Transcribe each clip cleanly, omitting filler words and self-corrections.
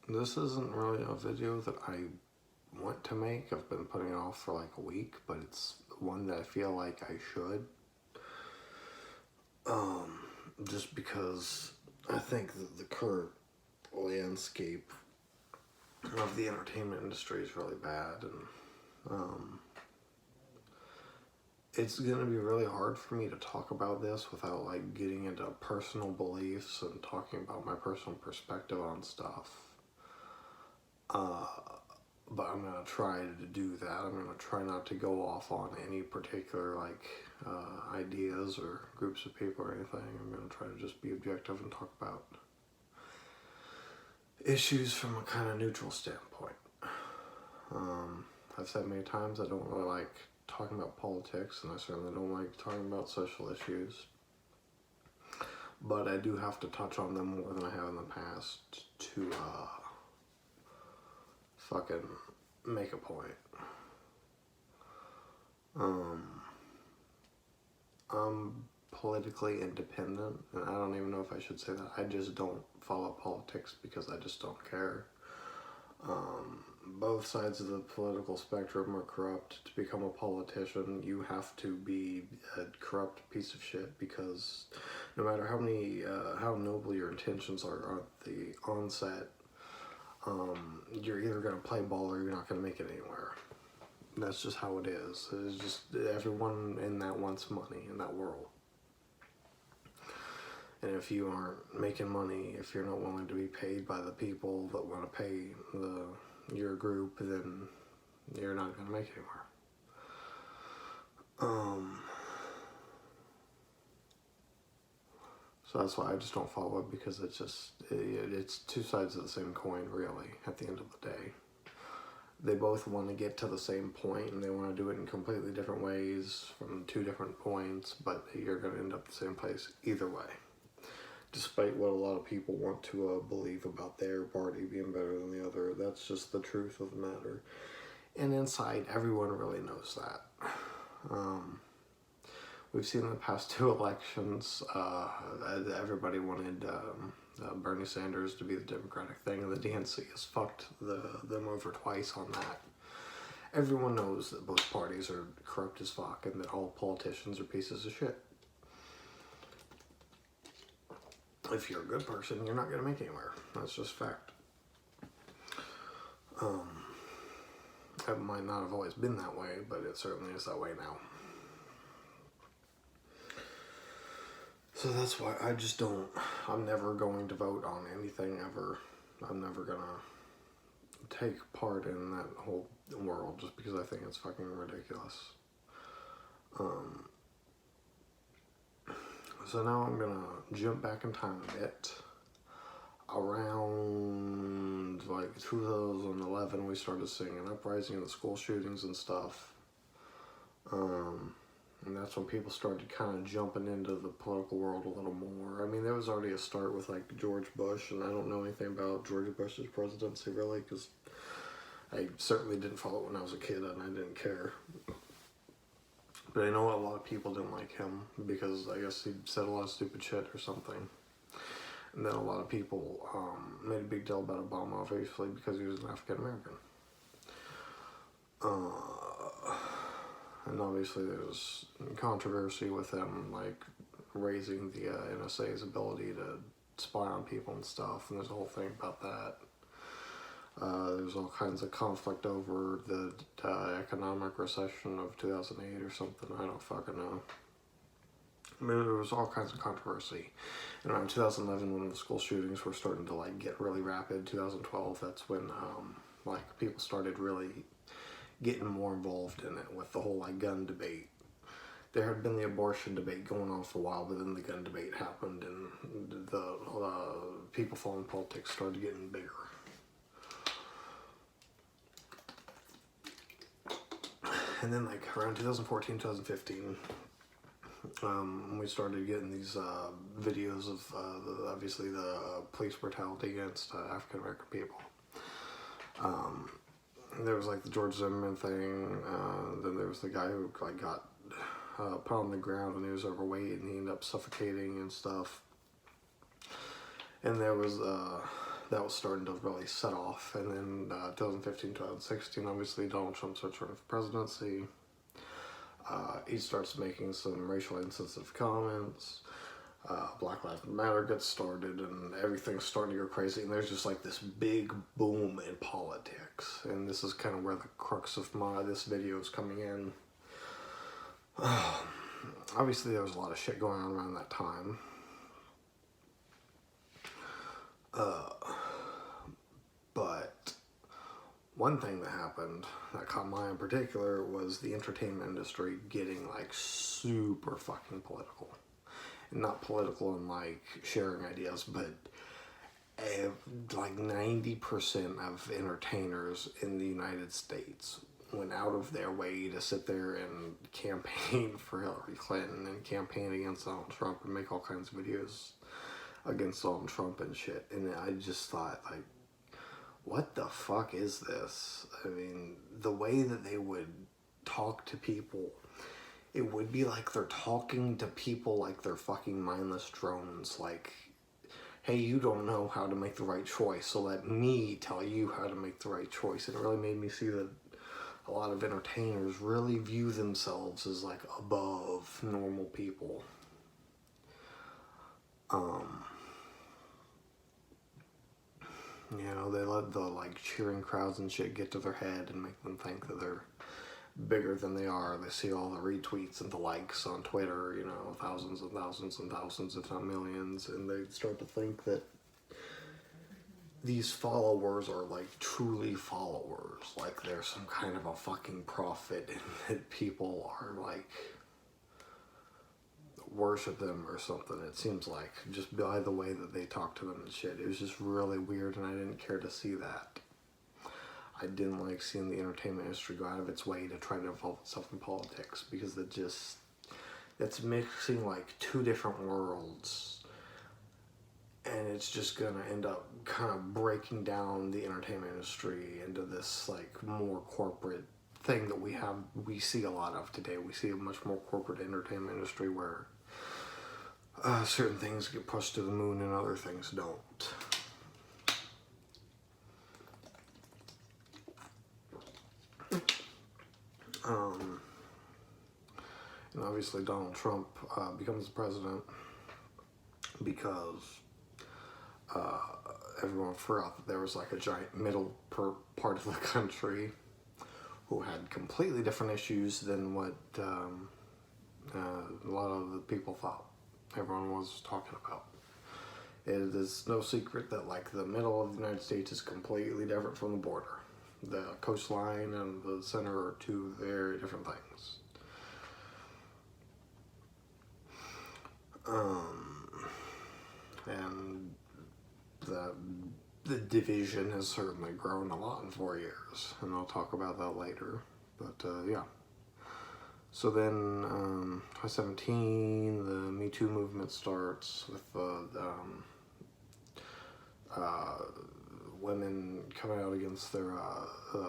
This isn't really a video that I want to make. I've been putting it off for like a week, but it's one that I feel like I should. Just because I think that the current landscape of the entertainment industry is really bad, and it's gonna be really hard for me to talk about this without like getting into personal beliefs and talking about my personal perspective on stuff. But I'm gonna try to do that. I'm gonna try not to go off on any particular ideas or groups of people or anything. I'm gonna try to just be objective and talk about issues from a kind of neutral standpoint. I've said many times I don't really like talking about politics, and I certainly don't like talking about social issues. But I do have to touch on them more than I have in the past to fucking make a point. I'm politically independent, and I don't even know if I should say that. I just don't follow politics because I just don't care. Both sides of the political spectrum are corrupt. To become a politician, you have to be a corrupt piece of shit, because no matter how noble your intentions are at the onset, you're either going to play ball or you're not going to make it anywhere. That's just how it is. It's just everyone in that wants money in that world. And if you aren't making money, if you're not willing to be paid by the people that want to pay your group, then you're not going to make it anywhere. So that's why I just don't follow it, because it's two sides of the same coin, really, at the end of the day. They both want to get to the same point, and they want to do it in completely different ways from two different points, but you're going to end up the same place either way. Despite what a lot of people want to believe about their party being better than the other, that's just the truth of the matter. And inside, everyone really knows that. We've seen in the past two elections, everybody wanted Bernie Sanders to be the Democratic thing, and the DNC has fucked them over twice on that. Everyone knows that both parties are corrupt as fuck, and that all politicians are pieces of shit. If you're a good person, you're not going to make it anywhere. That's just fact. It might not have always been that way, but it certainly is that way now. So that's why I'm never going to vote on anything ever. I'm never going to take part in that whole world just because I think it's fucking ridiculous. So now I'm gonna jump back in time a bit. Around like 2011, we started seeing an uprising in the school shootings and stuff. And that's when people started kind of jumping into the political world a little more. I mean, there was already a start with like George Bush, and I don't know anything about George Bush's presidency really, because I certainly didn't follow it when I was a kid and I didn't care. But I know a lot of people didn't like him because I guess he said a lot of stupid shit or something. And then a lot of people made a big deal about Obama, obviously, because he was an African American. And obviously there's controversy with him, like, raising the NSA's ability to spy on people and stuff, and there's a whole thing about that. There's all kinds of conflict over the economic recession of 2008 or something. I don't fucking know. I mean, there was all kinds of controversy. And around 2011, when the school shootings were starting to like get really rapid, 2012, that's when like people started really getting more involved in it with the whole like gun debate. There had been the abortion debate going on for a while, but then the gun debate happened, and the people following politics started getting bigger. And then like around 2014, 2015, we started getting these videos of obviously the police brutality against African American people. There was like the George Zimmerman thing. Then there was the guy who like got put on the ground and he was overweight and he ended up suffocating and stuff. And there was that was starting to really set off. And then 2015, 2016, obviously Donald Trump starts running for presidency. He starts making some racially insensitive comments. Black Lives Matter gets started, and everything's starting to go crazy. And there's just like this big boom in politics. And this is kind of where the crux of this video is coming in. Obviously, there was a lot of shit going on around that time. But one thing that happened that caught my eye in particular was the entertainment industry getting like super fucking political. And not political in like sharing ideas, but like 90% of entertainers in the United States went out of their way to sit there and campaign for Hillary Clinton and campaign against Donald Trump and make all kinds of videos against Donald Trump and shit. And I just thought, like, what the fuck is this? I mean, the way that they would talk to people, it would be like they're talking to people like they're fucking mindless drones. Like, hey, you don't know how to make the right choice, so let me tell you how to make the right choice. And it really made me see that a lot of entertainers really view themselves as like above normal people. You know, they let the like cheering crowds and shit get to their head and make them think that they're bigger than they are. They see all the retweets and the likes on Twitter, you know, thousands and thousands and thousands, if not millions, and they start to think that these followers are like truly followers, like they're some kind of a fucking prophet, and that people are like worship them or something. It seems like, just by the way that they talk to them and shit. It was just really weird, and I didn't care to see that. I didn't like seeing the entertainment industry go out of its way to try to involve itself in politics, because it's mixing like two different worlds, and it's just gonna end up kind of breaking down the entertainment industry into this like more corporate thing that we see a lot of today. We see a much more corporate entertainment industry where certain things get pushed to the moon and other things don't. And obviously Donald Trump becomes the president because everyone forgot that there was like a giant middle part of the country who had completely different issues than what a lot of the people thought everyone was talking about. It is no secret that like the middle of the United States is completely different from the border. The coastline and the center are two very different things. And the division has certainly grown a lot in 4 years, and I'll talk about that later. But yeah. So then, 2017, the Me Too movement starts with women coming out against their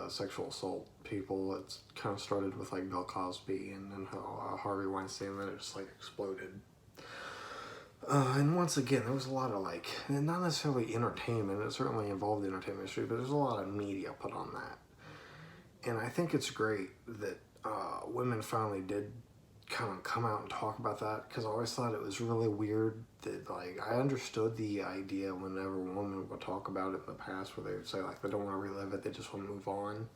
sexual assault people. It's kind of started with like Bill Cosby and then Harvey Weinstein, and then it just like exploded. And once again, there was a lot of like, not necessarily entertainment, it certainly involved the entertainment industry, but there's a lot of media put on that. And I think it's great that women finally did kind of come out and talk about that, because I always thought it was really weird that, like, I understood the idea whenever a woman would talk about it in the past, where they would say, like, they don't want to relive it, they just want to move on.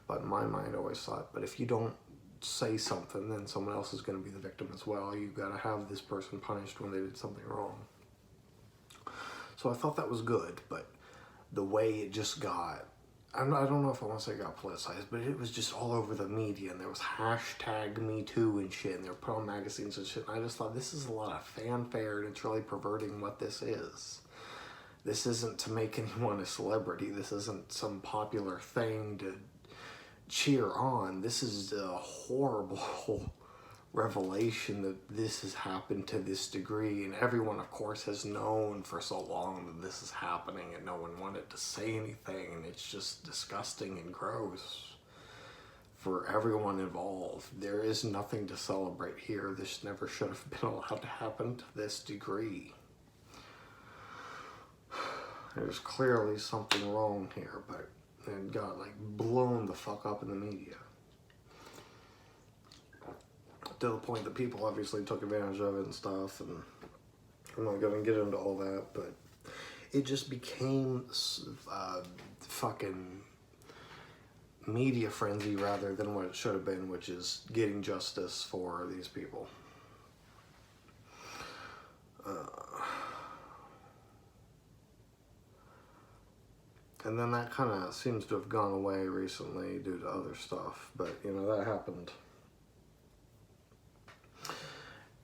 But in my mind, I always thought, but if you don't say something, then someone else is going to be the victim as well. You've got to have this person punished when they did something wrong. So I thought that was good, but the way it just got, I don't know if I want to say it got politicized, but it was just all over the media, and there was hashtag Me Too and shit, and they were put on magazines and shit, and I just thought, this is a lot of fanfare, and it's really perverting what this is. This isn't to make anyone a celebrity. This isn't some popular thing to cheer on. This is a horrible revelation that this has happened to this degree, and everyone of course has known for so long that this is happening, and no one wanted to say anything, and it's just disgusting and gross for everyone involved. There is nothing to celebrate here. This never should have been allowed to happen to this degree. there's clearly something wrong here, but it got like blown the fuck up in the media. To the point that people obviously took advantage of it and stuff, and I'm not gonna get into all that, but it just became fucking media frenzy rather than what it should have been, which is getting justice for these people. And then that kind of seems to have gone away recently due to other stuff, but you know, that happened.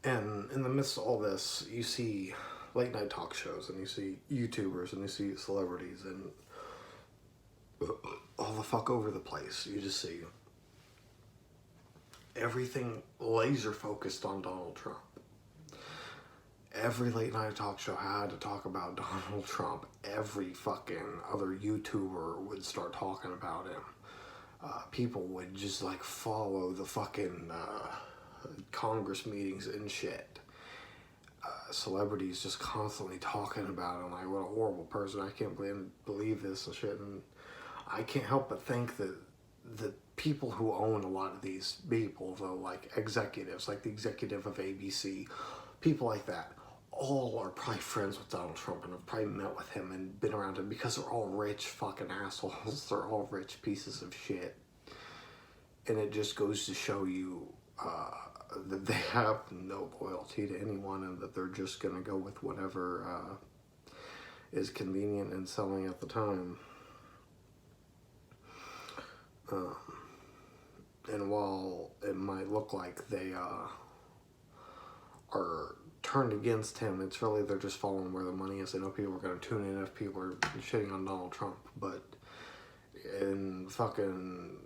And in the midst of all this, you see late night talk shows, and you see YouTubers, and you see celebrities, and all the fuck over the place. You just see everything laser focused on Donald Trump. Every late night talk show had to talk about Donald Trump. Every fucking other YouTuber would start talking about him. People would just like follow the fucking Congress meetings and shit. Celebrities just constantly talking about him, like, what a horrible person, I can't believe this and shit. And I can't help but think that the people who own a lot of these people, though, like executives, like the executive of ABC, people like that, all are probably friends with Donald Trump and have probably met with him and been around him because they're all rich fucking assholes. They're all rich pieces of shit. And it just goes to show you that they have no loyalty to anyone, and that they're just going to go with whatever is convenient and selling at the time. And while it might look like they are turned against him, it's really they're just following where the money is. They know people are going to tune in if people are shitting on Donald Trump. But in fucking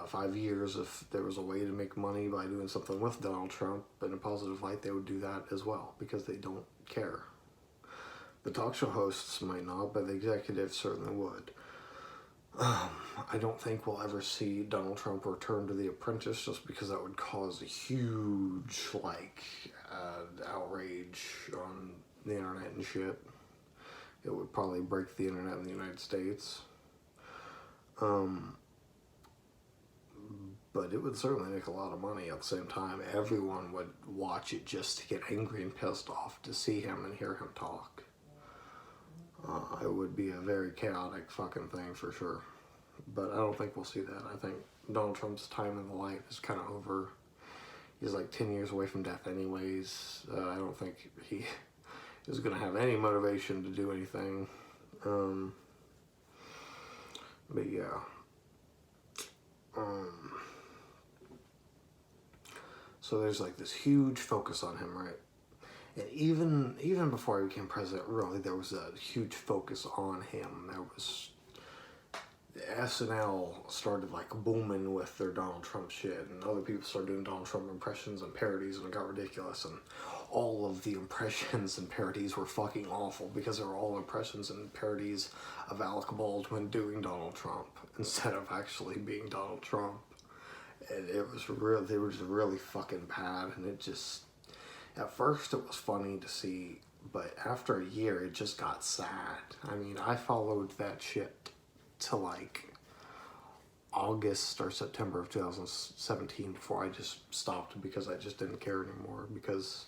5 years, if there was a way to make money by doing something with Donald Trump in a positive light, they would do that as well, because they don't care. The talk show hosts might not, but the executives certainly would. I don't think we'll ever see Donald Trump return to The Apprentice, just because that would cause a huge, like, outrage on the internet and shit. It would probably break the internet in the United States. But it would certainly make a lot of money at the same time. Everyone would watch it just to get angry and pissed off to see him and hear him talk. It would be a very chaotic fucking thing for sure. But I don't think we'll see that. I think Donald Trump's time in the light is kind of over. He's like 10 years away from death anyways. I don't think he is going to have any motivation to do anything. But yeah. So there's like this huge focus on him, right? And even before he became president, really, there was a huge focus on him. There was SNL started like booming with their Donald Trump shit, and other people started doing Donald Trump impressions and parodies, and it got ridiculous. And all of the impressions and parodies were fucking awful, because they were all impressions and parodies of Alec Baldwin doing Donald Trump instead of actually being Donald Trump. And it was really, they were just really fucking bad. And it just, at first it was funny to see, but after a year it just got sad. I mean, I followed that shit to like August or September of 2017 before I just stopped, because I just didn't care anymore. Because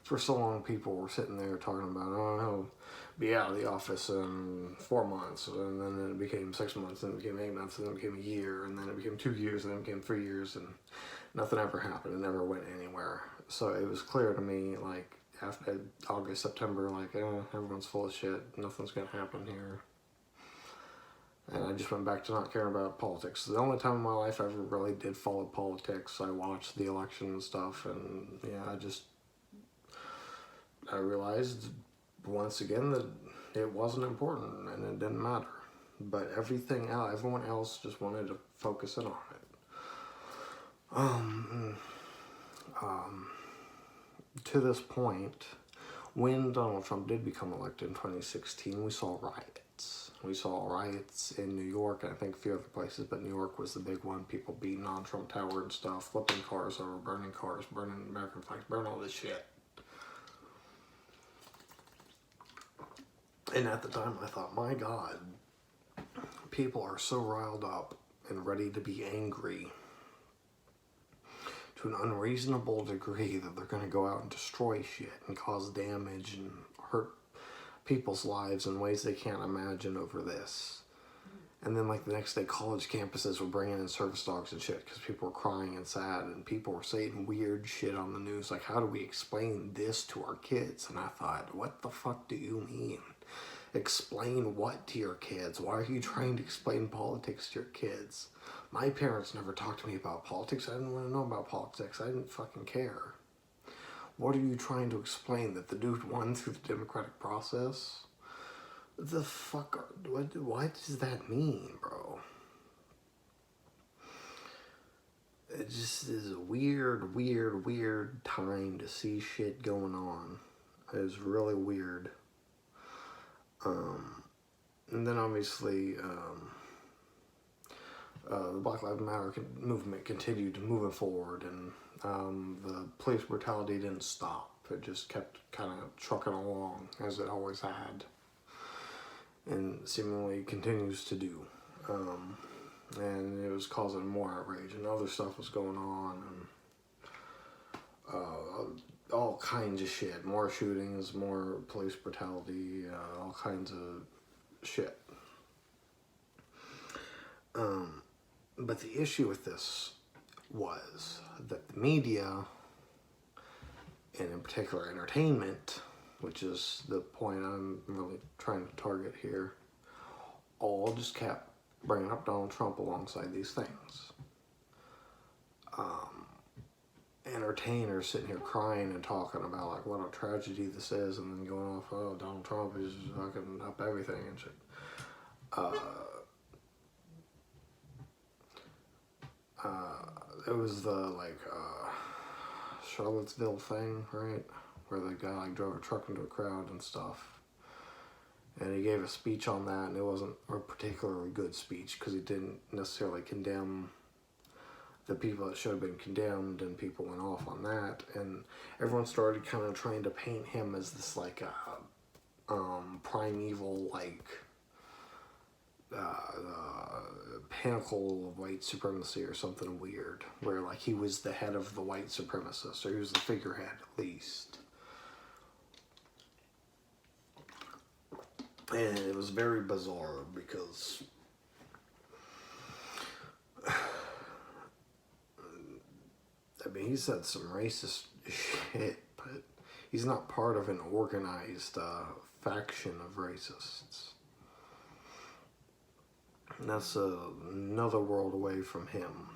for so long people were sitting there talking about, oh, he'll be out of the office in 4 months, and then it became 6 months, and it became 8 months, and then it became a year, and then it became 2 years, and then it became 3 years, and nothing ever happened. It never went anywhere. So it was clear to me, like, after August, September, like, everyone's full of shit, nothing's gonna happen here. And I just went back to not caring about politics. The only time in my life I ever really did follow politics, I watched the election and stuff, and yeah, I realized once again that it wasn't important and it didn't matter. But everything else, everyone else just wanted to focus in on it. To this point, when Donald Trump did become elected in 2016, we saw riots. We saw riots in New York, and I think a few other places, but New York was the big one. People beating on Trump Tower and stuff, flipping cars over, burning American flags, burning all this shit. And at the time I thought, my God, people are so riled up and ready to be angry to an unreasonable degree that they're going to go out and destroy shit and cause damage and hurt people's lives in ways they can't imagine over this. And then like the next day, college campuses were bringing in service dogs and shit because people were crying and sad, and people were saying weird shit on the news like, how do we explain this to our kids? And I thought, what the fuck do you mean? Explain what to your kids? Why are you trying to explain politics to your kids? My parents never talked to me about politics. I didn't want to know about politics. I didn't fucking care. What are you trying to explain? That the dude won through the democratic process? The fuck? What does that mean, bro? It just is a weird, weird, weird time to see shit going on. It is really weird. And then obviously, the Black Lives Matter movement continued moving forward, and the police brutality didn't stop. It just kept kind of trucking along, as it always had, and seemingly continues to do. And it was causing more outrage, and other stuff was going on, and all kinds of shit. More shootings, more police brutality, all kinds of shit. But the issue with this was that the media, and in particular entertainment, which is the point I'm really trying to target here, all just kept bringing up Donald Trump alongside these things. Entertainers sitting here crying and talking about like what a tragedy this is, and then going off, oh, Donald Trump is fucking up everything and shit. It was the Charlottesville thing, right, where the guy like drove a truck into a crowd and stuff, and he gave a speech on that, and it wasn't a particularly good speech because he didn't necessarily condemn the people that should have been condemned, and people went off on that, and everyone started kind of trying to paint him as this like primeval pinnacle of white supremacy or something weird, where like he was the head of the white supremacists, or he was the figurehead at least. And it was very bizarre because I mean, he said some racist shit, but he's not part of an organized faction of racists. And that's another world away from him.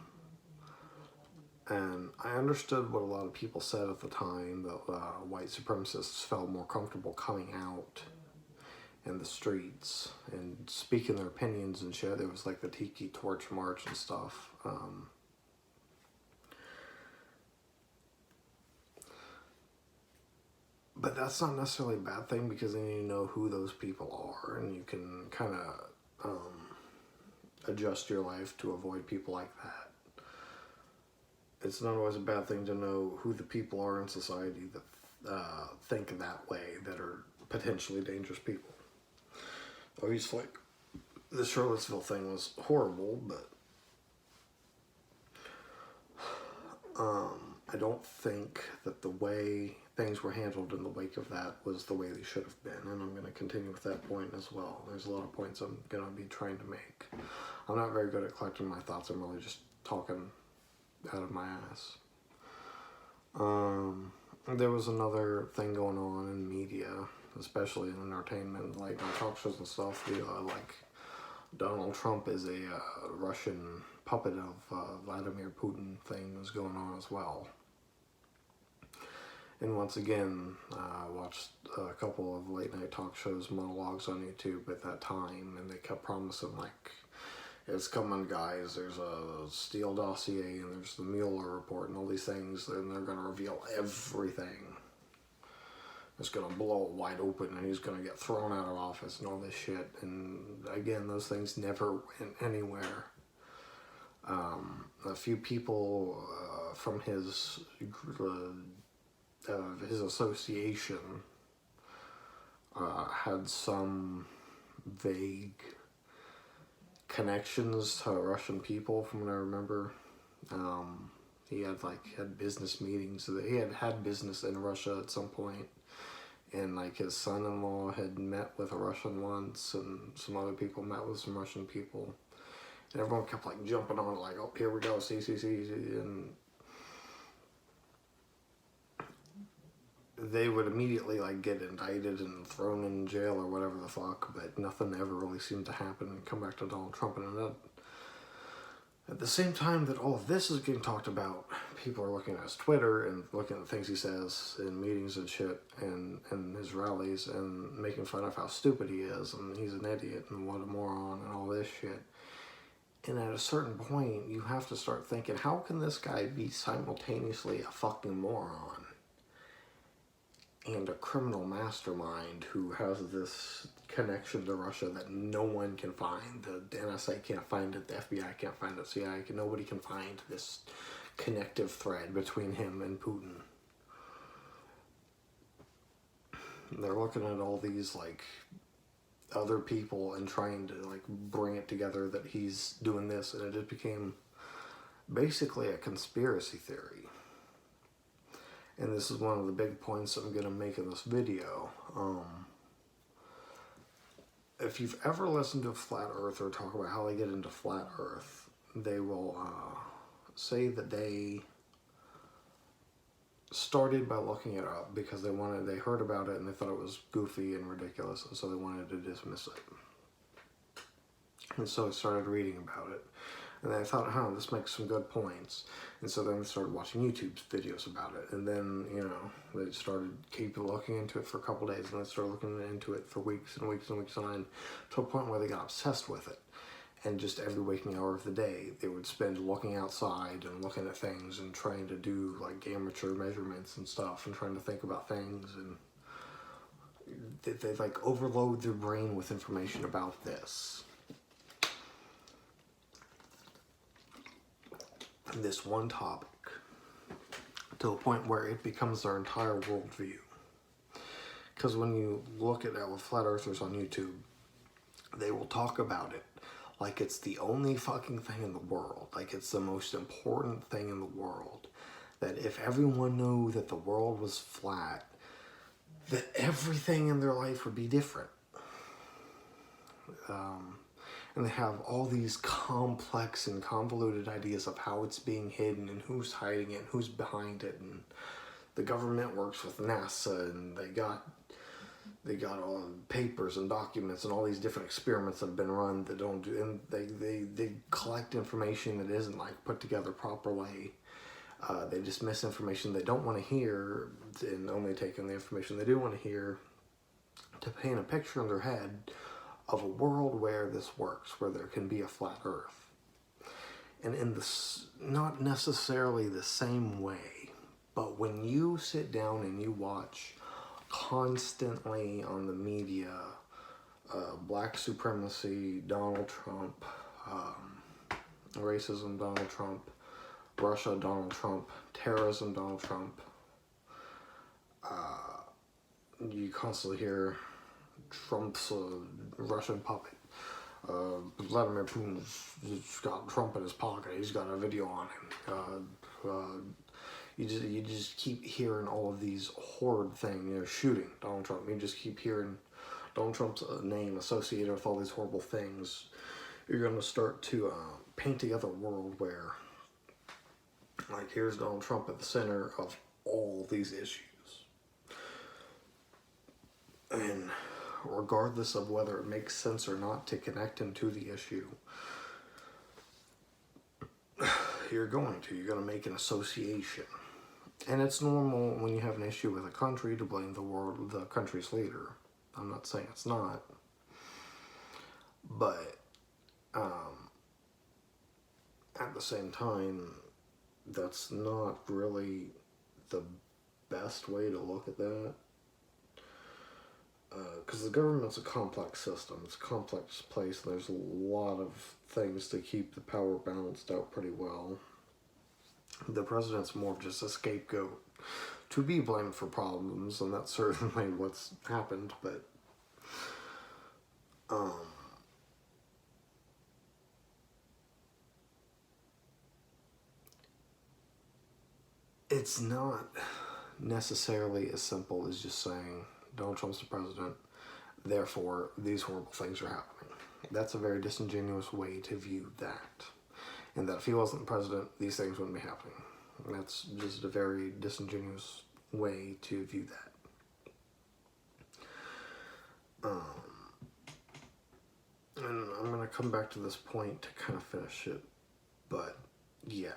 And I understood what a lot of people said at the time, that white supremacists felt more comfortable coming out in the streets and speaking their opinions and shit. It was like the Tiki Torch March and stuff. But that's not necessarily a bad thing, because then you know who those people are, and you can kind of adjust your life to avoid people like that. It's not always a bad thing to know who the people are in society that think that way, that are potentially dangerous people. Obviously, the Charlottesville thing was horrible, but I don't think that the way things were handled in the wake of that was the way they should have been, and I'm going to continue with that point as well. There's a lot of points I'm going to be trying to make. I'm not very good at collecting my thoughts. I'm really just talking out of my ass. There was another thing going on in media, especially in entertainment, like on talk shows and stuff. Like Donald Trump is a Russian puppet of Vladimir Putin thing was going on as well. And once again, I watched a couple of late night talk shows, monologues on YouTube at that time, and they kept promising like, it's coming, guys, there's a Steele dossier, and there's the Mueller report, and all these things, and they're going to reveal everything. It's going to blow it wide open, and he's going to get thrown out of office, and all this shit. And again, those things never went anywhere. A few people from his association had some vague connections to Russian people, from what I remember. He had business meetings. He had business in Russia at some point, and like his son-in-law had met with a Russian once, and some other people met with some Russian people, and everyone kept like jumping on it, like, oh, here we go, see, and they would immediately like get indicted and thrown in jail or whatever the fuck, but nothing ever really seemed to happen and come back to Donald Trump. And at the same time that all of this is getting talked about, people are looking at his Twitter and looking at the things he says in meetings and shit and his rallies and making fun of how stupid he is and he's an idiot and what a moron and all this shit. And at a certain point, you have to start thinking, how can this guy be simultaneously a fucking moron and a criminal mastermind who has this connection to Russia that no one can find? The NSA can't find it, the FBI can't find it, CIA nobody can find this connective thread between him and Putin. And they're looking at all these like other people and trying to like bring it together that he's doing this, and it just became basically a conspiracy theory. And this is one of the big points I'm going to make in this video. If you've ever listened to a flat earther talk about how they get into flat earth, they will say that they started by looking it up because they heard about it and they thought it was goofy and ridiculous, and so they wanted to dismiss it. And so I started reading about it. And then I thought, this makes some good points. And so then I started watching YouTube videos about it. And then, they started keep looking into it for a couple days. And I started looking into it for weeks and weeks and weeks on end, to a point where they got obsessed with it. And just every waking hour of the day, they would spend looking outside and looking at things and trying to do like amateur measurements and stuff and trying to think about things. And they like overload their brain with information about this. This one topic, to a point where it becomes their entire worldview. Because when you look at that with flat earthers on YouTube, they will talk about it like it's the only fucking thing in the world, like it's the most important thing in the world, that if everyone knew that the world was flat, that everything in their life would be different. And they have all these complex and convoluted ideas of how it's being hidden and who's hiding it and who's behind it. And the government works with NASA, and they got all the papers and documents and all these different experiments that have been run that don't do, and they collect information that isn't like put together properly. They dismiss information they don't want to hear and only take in the information they do want to hear to paint a picture in their head of a world where this works, where there can be a flat earth. And in this, not necessarily the same way, but when you sit down and you watch constantly on the media, black supremacy, Donald Trump, racism, Donald Trump, Russia, Donald Trump, terrorism, Donald Trump, you constantly hear Trump's a Russian puppet. Vladimir Putin's got Trump in his pocket. He's got a video on him. You just keep hearing all of these horrid things. Shooting Donald Trump. You just keep hearing Donald Trump's name associated with all these horrible things. You're going to start to paint together a world where, like, here's Donald Trump at the center of all these issues. And regardless of whether it makes sense or not to connect him to the issue, you're going to make an association. And it's normal when you have an issue with a country to blame the country's leader. I'm not saying it's not. But at the same time, that's not really the best way to look at that. Because the government's a complex system. It's a complex place, and there's a lot of things to keep the power balanced out pretty well. The president's more of just a scapegoat to be blamed for problems, and that's certainly what's happened, but Um, it's not necessarily as simple as just saying Donald Trump's the president, therefore these horrible things are happening. That's a very disingenuous way to view that. And that if he wasn't the president, these things wouldn't be happening. And that's just a very disingenuous way to view that. And I'm going to come back to this point to kind of finish it. But, yeah.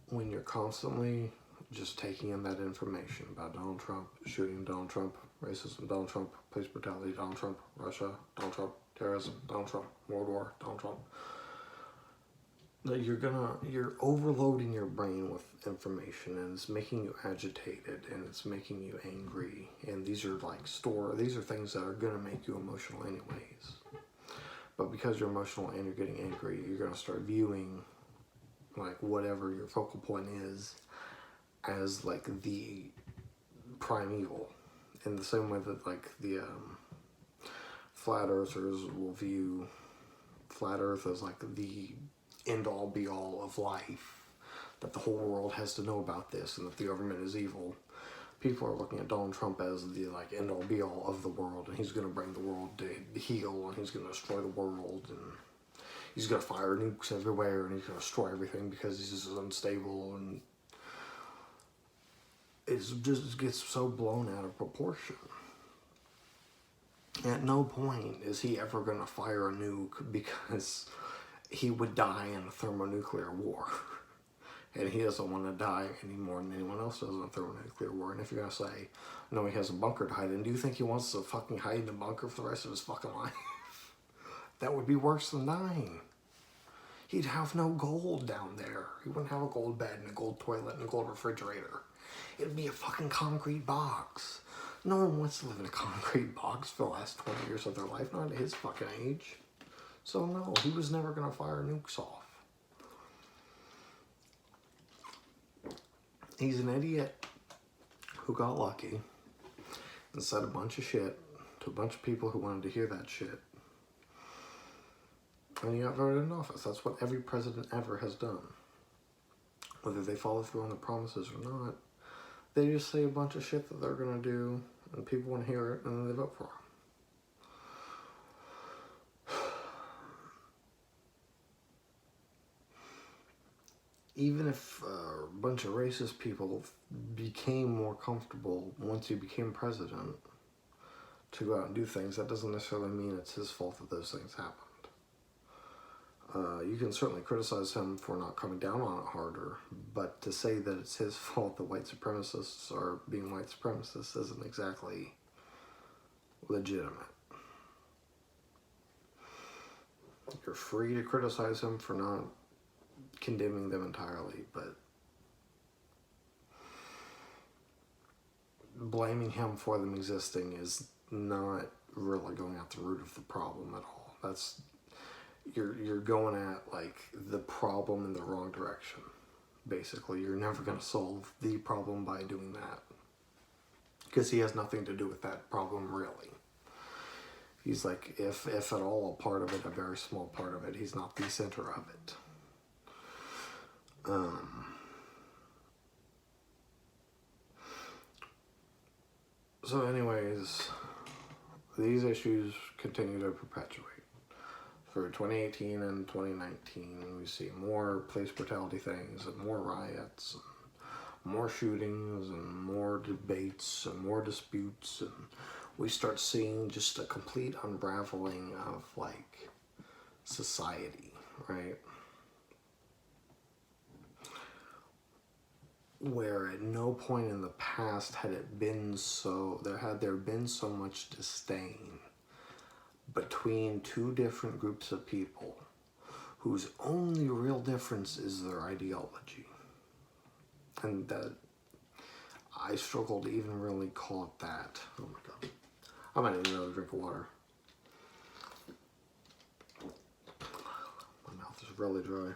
When you're constantly just taking in that information about Donald Trump, shooting Donald Trump, racism, Donald Trump, police brutality, Donald Trump, Russia, Donald Trump, terrorism, Donald Trump, World War, Donald Trump, that you're overloading your brain with information, and it's making you agitated, and it's making you angry, and these are things that are gonna make you emotional anyways. But because you're emotional and you're getting angry, you're gonna start viewing like whatever your focal point is as like the prime evil, in the same way that like the flat earthers will view flat earth as like the end all be all of life, that the whole world has to know about this and that the government is evil. People are looking at Donald Trump as the like end all be all of the world, and he's going to bring the world to heal, and he's going to destroy the world, and he's going to fire nukes everywhere, and he's going to destroy everything because he's just unstable, and it just gets so blown out of proportion. At no point is he ever going to fire a nuke because he would die in a thermonuclear war. And he doesn't want to die any more than anyone else does in a thermonuclear war. And if you're going to say, no, he has a bunker to hide in, do you think he wants to fucking hide in a bunker for the rest of his fucking life? That would be worse than dying. He'd have no gold down there. He wouldn't have a gold bed and a gold toilet and a gold refrigerator. It'd be a fucking concrete box. No one wants to live in a concrete box for the last 20 years of their life, not at his fucking age. So no, he was never going to fire nukes off. He's an idiot who got lucky and said a bunch of shit to a bunch of people who wanted to hear that shit. And he got voted in office. That's what every president ever has done. Whether they follow through on their promises or not, they just say a bunch of shit that they're going to do, and people want to hear it, and then they vote for them. Even if a bunch of racist people became more comfortable once he became president to go out and do things, that doesn't necessarily mean it's his fault that those things happened. You can certainly criticize him for not coming down on it harder, but to say that it's his fault that white supremacists are being white supremacists isn't exactly legitimate. You're free to criticize him for not condemning them entirely, but blaming him for them existing is not really going at the root of the problem at all. That's you're going at like the problem in the wrong direction. Basically, you're never going to solve the problem by doing that, because he has nothing to do with that problem really. He's like, if at all, a part of it, a very small part of it. He's not the center of it. So anyways, these issues continue to perpetuate. For 2018 and 2019, we see more police brutality things, and more riots, and more shootings, and more debates, and more disputes, and we start seeing just a complete unraveling of, like, society, right? Where at no point in the past had it been so, there been so much disdain between two different groups of people whose only real difference is their ideology. And that, I struggle to even really call it that. Oh my god. I might need another drink of water. My mouth is really dry.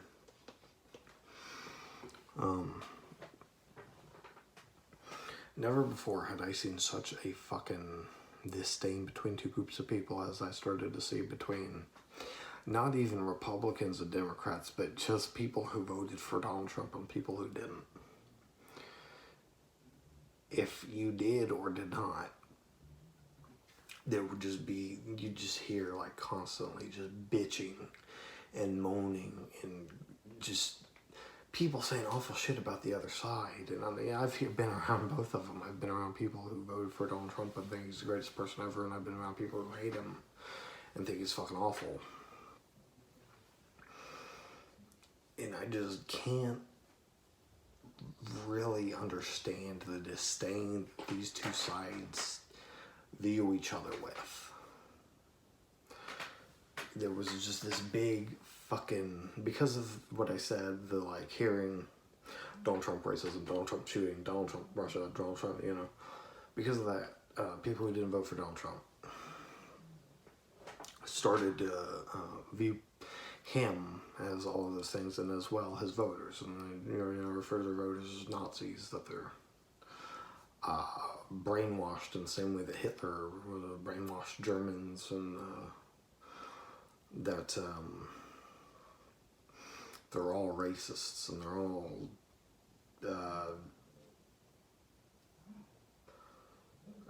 Never before had I seen such a fucking disdain between two groups of people as I started to see between not even Republicans and Democrats, but just people who voted for Donald Trump and people who didn't. If you did or did not, there would just be, you just hear like constantly just bitching and moaning and just people saying awful shit about the other side. And I mean, I've been around both of them. I've been around people who voted for Donald Trump and think he's the greatest person ever, and I've been around people who hate him and think he's fucking awful. And I just can't really understand the disdain these two sides view each other with. There was just this big fucking, because of what I said, the like hearing Donald Trump racism, Donald Trump shooting, Donald Trump Russia, Donald Trump, you know, because of that, people who didn't vote for Donald Trump started to view him as all of those things, and as well his voters, and you know refer to their voters as Nazis, that they're brainwashed in the same way that Hitler brainwashed Germans, and that they're all racists and they're all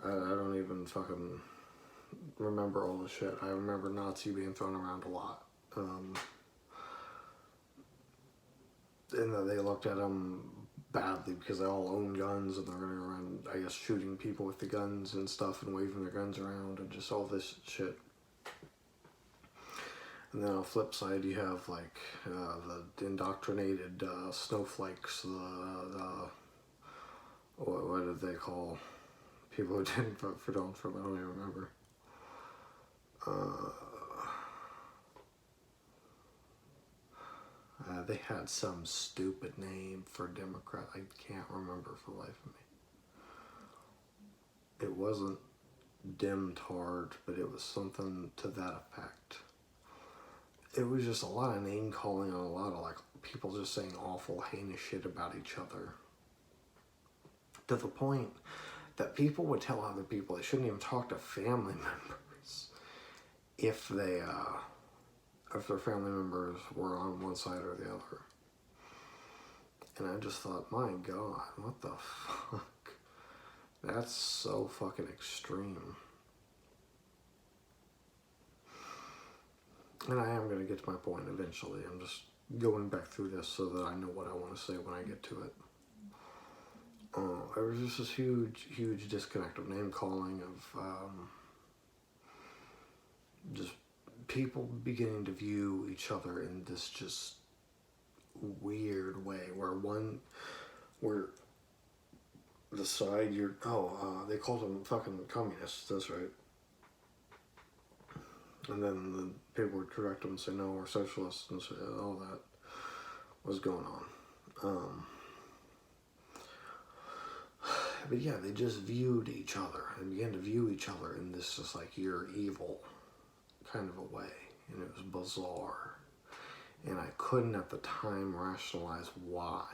I don't even fucking remember all the shit. I remember Nazi being thrown around a lot. And that they looked at them badly because they all own guns and they're running around, I guess, shooting people with the guns and stuff and waving their guns around and just all this shit. And then on the flip side, you have like the indoctrinated snowflakes, what did they call people who didn't vote for Donald Trump? I don't even remember. They had some stupid name for Democrat. I can't remember for the life of me. It wasn't Demtard, but it was something to that effect. It was just a lot of name calling and a lot of like people just saying awful, heinous shit about each other. To the point that people would tell other people they shouldn't even talk to family members if they if their family members were on one side or the other. And I just thought, my God, what the fuck? That's so fucking extreme. And I am going to get to my point eventually. I'm just going back through this so that I know what I want to say when I get to it. There was just this huge disconnect of name calling, of just people beginning to view each other in this just weird way, where the side they called them fucking communists, that's right. And then the people would correct them and say, no, we're socialists, and so all that was going on. But yeah, they just viewed each other and began to view each other in this just like, you're evil kind of a way. And it was bizarre. And I couldn't at the time rationalize why.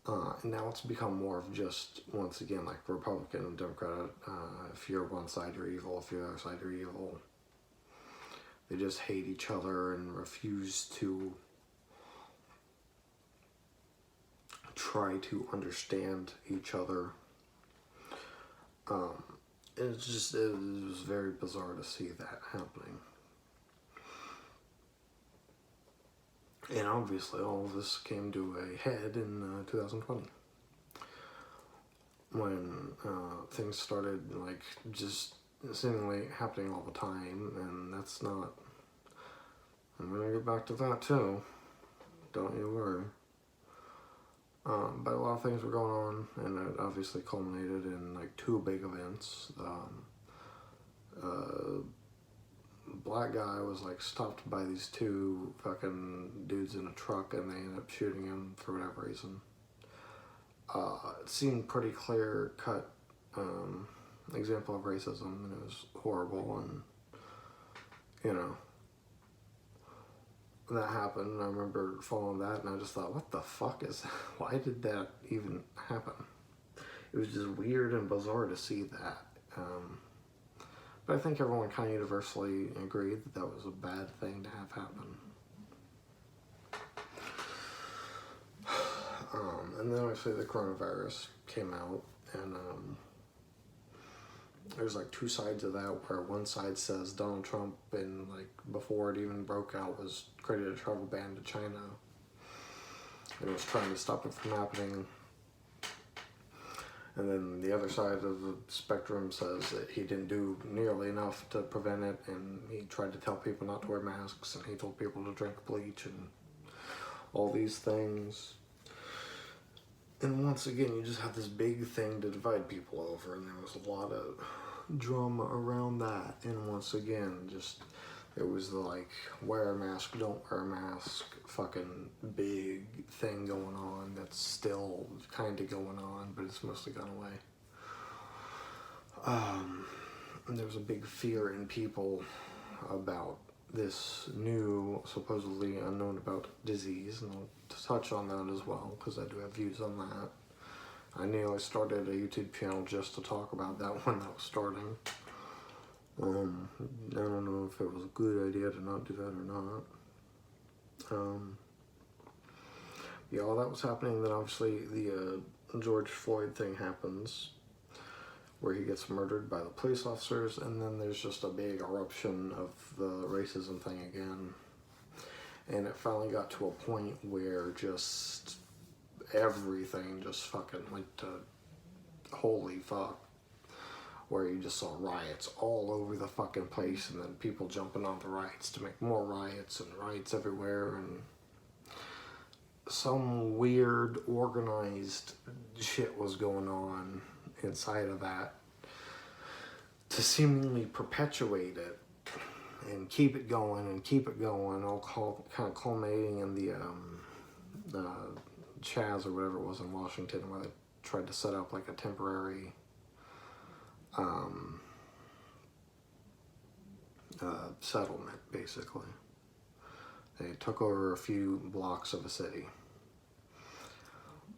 And now it's become more of just, once again, like Republican and Democrat, if you're one side, you're evil. If you're the other side, you're evil. They just hate each other and refuse to try to understand each other. It was very bizarre to see that happening. And obviously all of this came to a head in 2020. When things started like just seemingly happening all the time, and that's not, I'm gonna get back to that too, don't you worry. But a lot of things were going on, and it obviously culminated in like two big events. Black guy was like stopped by these two fucking dudes in a truck, and they ended up shooting him for whatever reason. It seemed pretty clear cut example of racism, and it was horrible, and you know, that happened. I remember following that, and I just thought, what the fuck is that? Why did that even happen? it was just weird and bizarre to see that. But I think everyone kind of universally agreed that that was a bad thing to have happen. And then obviously the coronavirus came out, and there's like two sides of that, where one side says Donald Trump, and like before it even broke out, was created a travel ban to China and was trying to stop it from happening. And then the other side of the spectrum says that he didn't do nearly enough to prevent it, and he tried to tell people not to wear masks, and he told people to drink bleach and all these things. And once again, you just have this big thing to divide people over, and there was a lot of drama around that. And once again, just it was the like, wear a mask, don't wear a mask, fucking big thing going on that's still kind of going on, but it's mostly gone away. And there was a big fear in people about this new, supposedly unknown about disease, and I'll touch on that as well, because I do have views on that. I nearly started a YouTube channel just to talk about that when that was starting. I don't know if it was a good idea to not do that or not. Yeah, all that was happening. Then obviously the George Floyd thing happens, where he gets murdered by the police officers, and then there's just a big eruption of the racism thing again. And it finally got to a point where just everything just fucking went to holy fuck, where you just saw riots all over the fucking place, and then people jumping on the riots to make more riots, and riots everywhere, and some weird organized shit was going on inside of that to seemingly perpetuate it and keep it going, all kind of culminating in the Chaz or whatever it was in Washington, where they tried to set up like a temporary settlement, basically. They took over a few blocks of a city.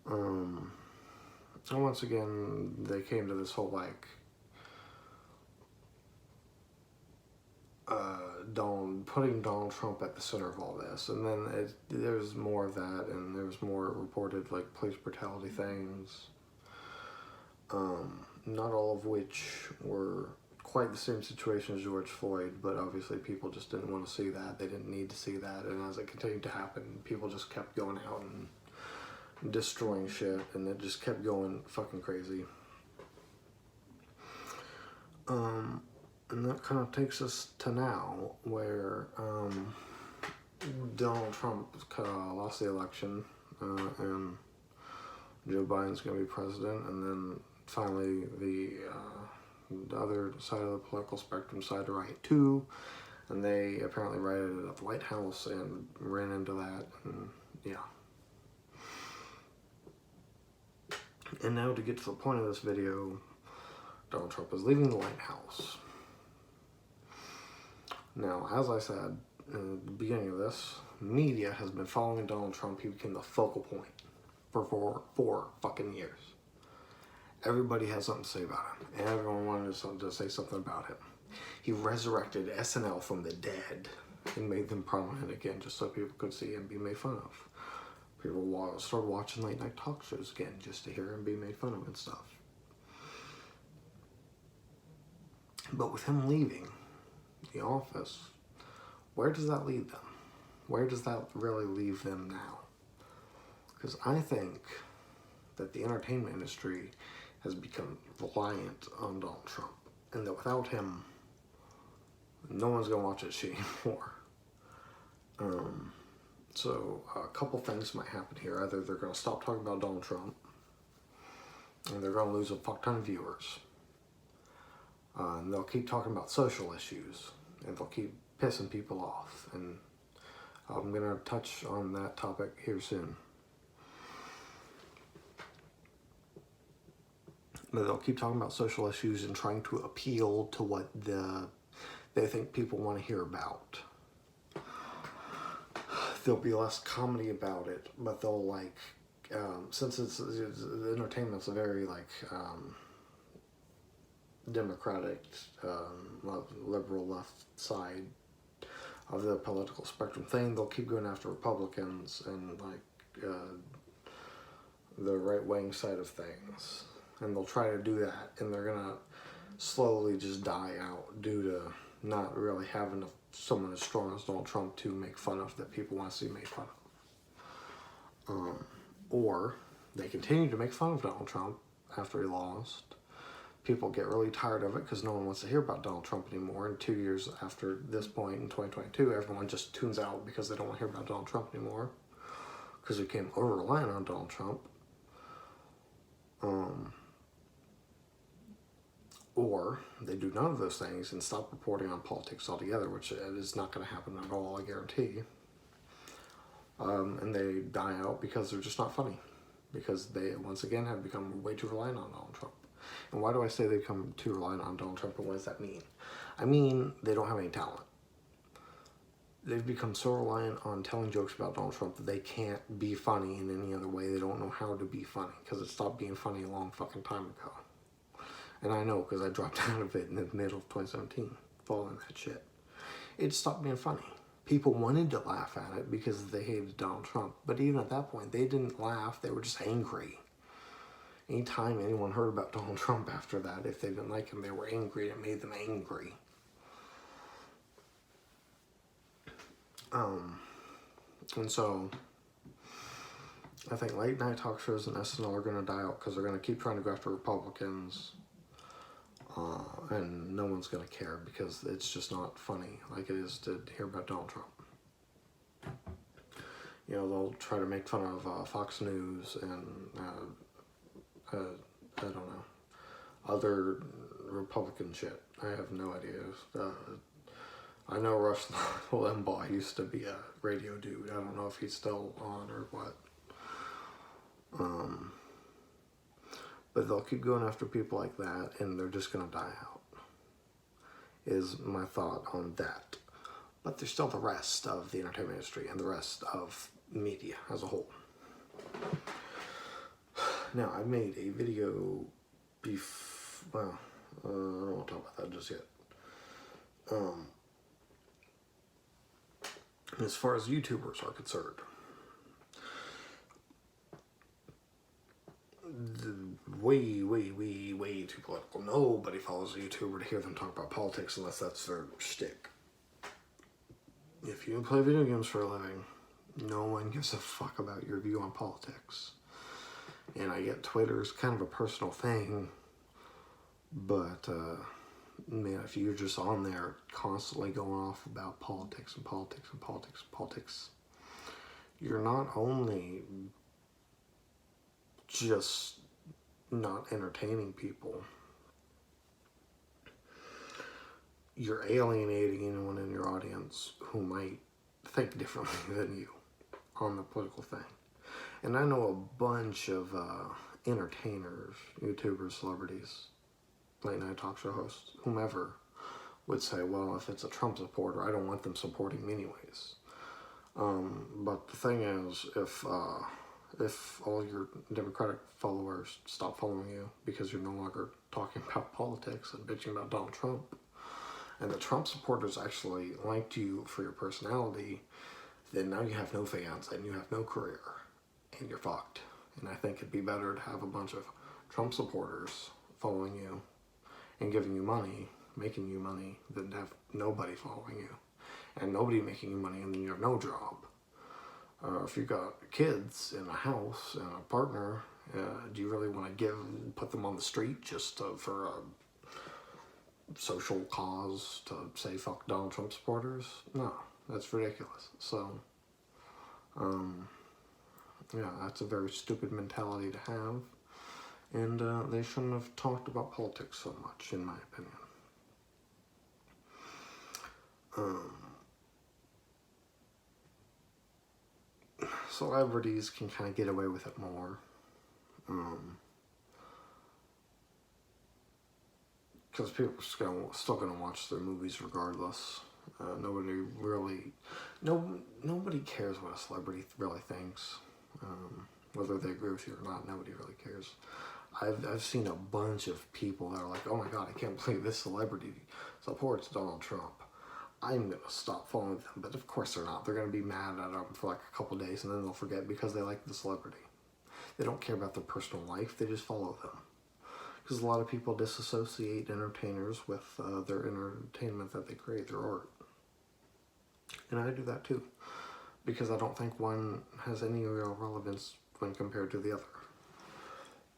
And once again, they came to this whole like putting Donald Trump at the center of all this, and then there's more of that, and there was more reported like police brutality things, not all of which were quite the same situation as George Floyd, but obviously people just didn't want to see that. They didn't need to see that, and as it continued to happen, people just kept going out and destroying shit, and it just kept going fucking crazy. And that kind of takes us to now, where Donald Trump lost the election, and Joe Biden's going to be president, and then finally the other side of the political spectrum decided to riot too, and they apparently rioted at the White House and ran into that, and yeah. And now to get to the point of this video, Donald Trump is leaving the White House. Now, as I said in the beginning of this, media has been following Donald Trump. He became the focal point for four fucking years. Everybody has something to say about him. Everyone wanted to say something about him. He resurrected SNL from the dead and made them prominent again, just so people could see him be made fun of. People started watching late night talk shows again just to hear him be made fun of and stuff. But with him leaving the office, where does that leave them? Where does that really leave them now? Because I think that the entertainment industry has become reliant on Donald Trump, and that without him, no one's gonna watch that shit anymore. So a couple things might happen here. Either they're gonna stop talking about Donald Trump, and they're gonna lose a fuck ton of viewers. And they'll keep talking about social issues, and they'll keep pissing people off. And I'm going to touch on that topic here soon. But they'll keep talking about social issues and trying to appeal to what they think people want to hear about. There'll be less comedy about it, but they'll like since it's entertainment's a very like democratic, liberal left side of the political spectrum thing, they'll keep going after Republicans and like the right wing side of things, and they'll try to do that, and they're gonna slowly just die out due to not really having someone as strong as Donald Trump to make fun of that people want to see made fun of. Or they continue to make fun of Donald Trump after he lost. People get really tired of it because no one wants to hear about Donald Trump anymore. And 2 years after this point in 2022, everyone just tunes out because they don't want to hear about Donald Trump anymore because we became over-reliant on Donald Trump. Or they do none of those things and stop reporting on politics altogether, which is not going to happen at all, I guarantee. And they die out because they're just not funny. Because they, once again, have become way too reliant on Donald Trump. And why do I say they become too reliant on Donald Trump, and what does that mean? I mean, they don't have any talent. They've become so reliant on telling jokes about Donald Trump that they can't be funny in any other way. They don't know how to be funny because it stopped being funny a long fucking time ago. And I know because I dropped out of it in the middle of 2017 following that shit. It stopped being funny. People wanted to laugh at it because they hated Donald Trump. But even at that point, they didn't laugh. They were just angry. Anytime anyone heard about Donald Trump after that, if they didn't like him, they were angry. It made them angry. And so, I think late night talk shows and SNL are going to die out because they're going to keep trying to go after Republicans. And no one's going to care because it's just not funny like it is to hear about Donald Trump. You know, they'll try to make fun of Fox News and, I don't know, other Republican shit. I have no idea. I know Rush Limbaugh used to be a radio dude. I don't know if he's still on or what. But they'll keep going after people like that, and they're just going to die out, is my thought on that. But there's still the rest of the entertainment industry and the rest of media as a whole. Now, I made a video well, I don't want to talk about that just yet. As far as YouTubers are concerned, way too political. Nobody follows a YouTuber to hear them talk about politics unless that's their shtick. If you play video games for a living, no one gives a fuck about your view on politics. And I get Twitter's kind of a personal thing, but man, if you're just on there constantly going off about politics and politics and politics and politics, you're not only just not entertaining people, you're alienating anyone in your audience who might think differently than you on the political thing. And I know a bunch of entertainers, YouTubers, celebrities, late night talk show hosts, whomever, would say, well, if it's a Trump supporter, I don't want them supporting me anyways. But the thing is, if all your Democratic followers stop following you because you're no longer talking about politics and bitching about Donald Trump, and the Trump supporters actually liked you for your personality, then now you have no fans and you have no career, and you're fucked. And I think it'd be better to have a bunch of Trump supporters following you and giving you money, making you money, than to have nobody following you and nobody making you money and then you have no job. If you've got kids in a house and a partner, do you really want to put them on the street just for a social cause to say fuck Donald Trump supporters? No, that's ridiculous. So, yeah, that's a very stupid mentality to have, and they shouldn't have talked about politics so much, in my opinion. Celebrities can kind of get away with it more, because people are still going to watch their movies regardless. Nobody cares what a celebrity really thinks. Whether they agree with you or not, nobody really cares. I've seen a bunch of people that are like, oh my god, I can't believe this celebrity supports Donald Trump. I'm gonna stop following them, but of course they're not. They're gonna be mad at him for like a couple days and then they'll forget because they like the celebrity. They don't care about their personal life, they just follow them. Because a lot of people disassociate entertainers with their entertainment that they create, their art. And I do that too. Because I don't think one has any real relevance when compared to the other.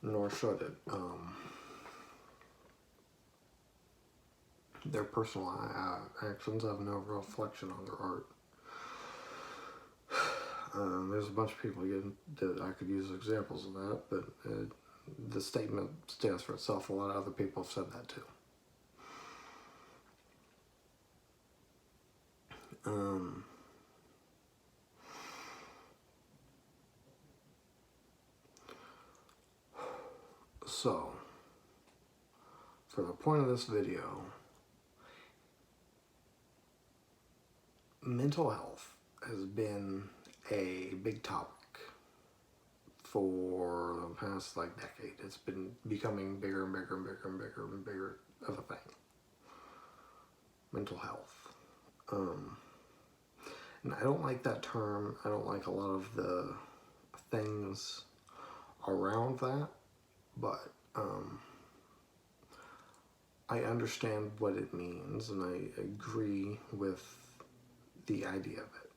Nor should it. Their personal actions have no reflection on their art. There's a bunch of people that I could use examples of that, but the statement stands for itself. A lot of other people have said that too. So, for the point of this video, mental health has been a big topic for the past decade. It's been becoming bigger and bigger and bigger and bigger and bigger of a thing. Mental health. And I don't like that term. I don't like a lot of the things around that, but I understand what it means and I agree with the idea of it.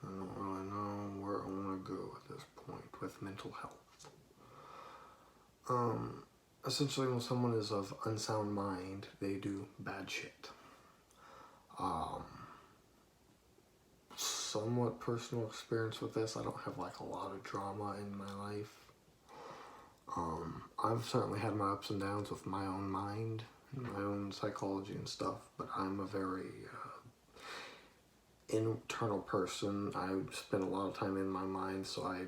I don't really know where I want to go at this point with mental health. Essentially, when someone is of unsound mind, they do bad shit. Somewhat personal experience with this. I don't have a lot of drama in my life. I've certainly had my ups and downs with my own mind, my own psychology and stuff, but I'm a very internal person. I spend a lot of time in my mind, so I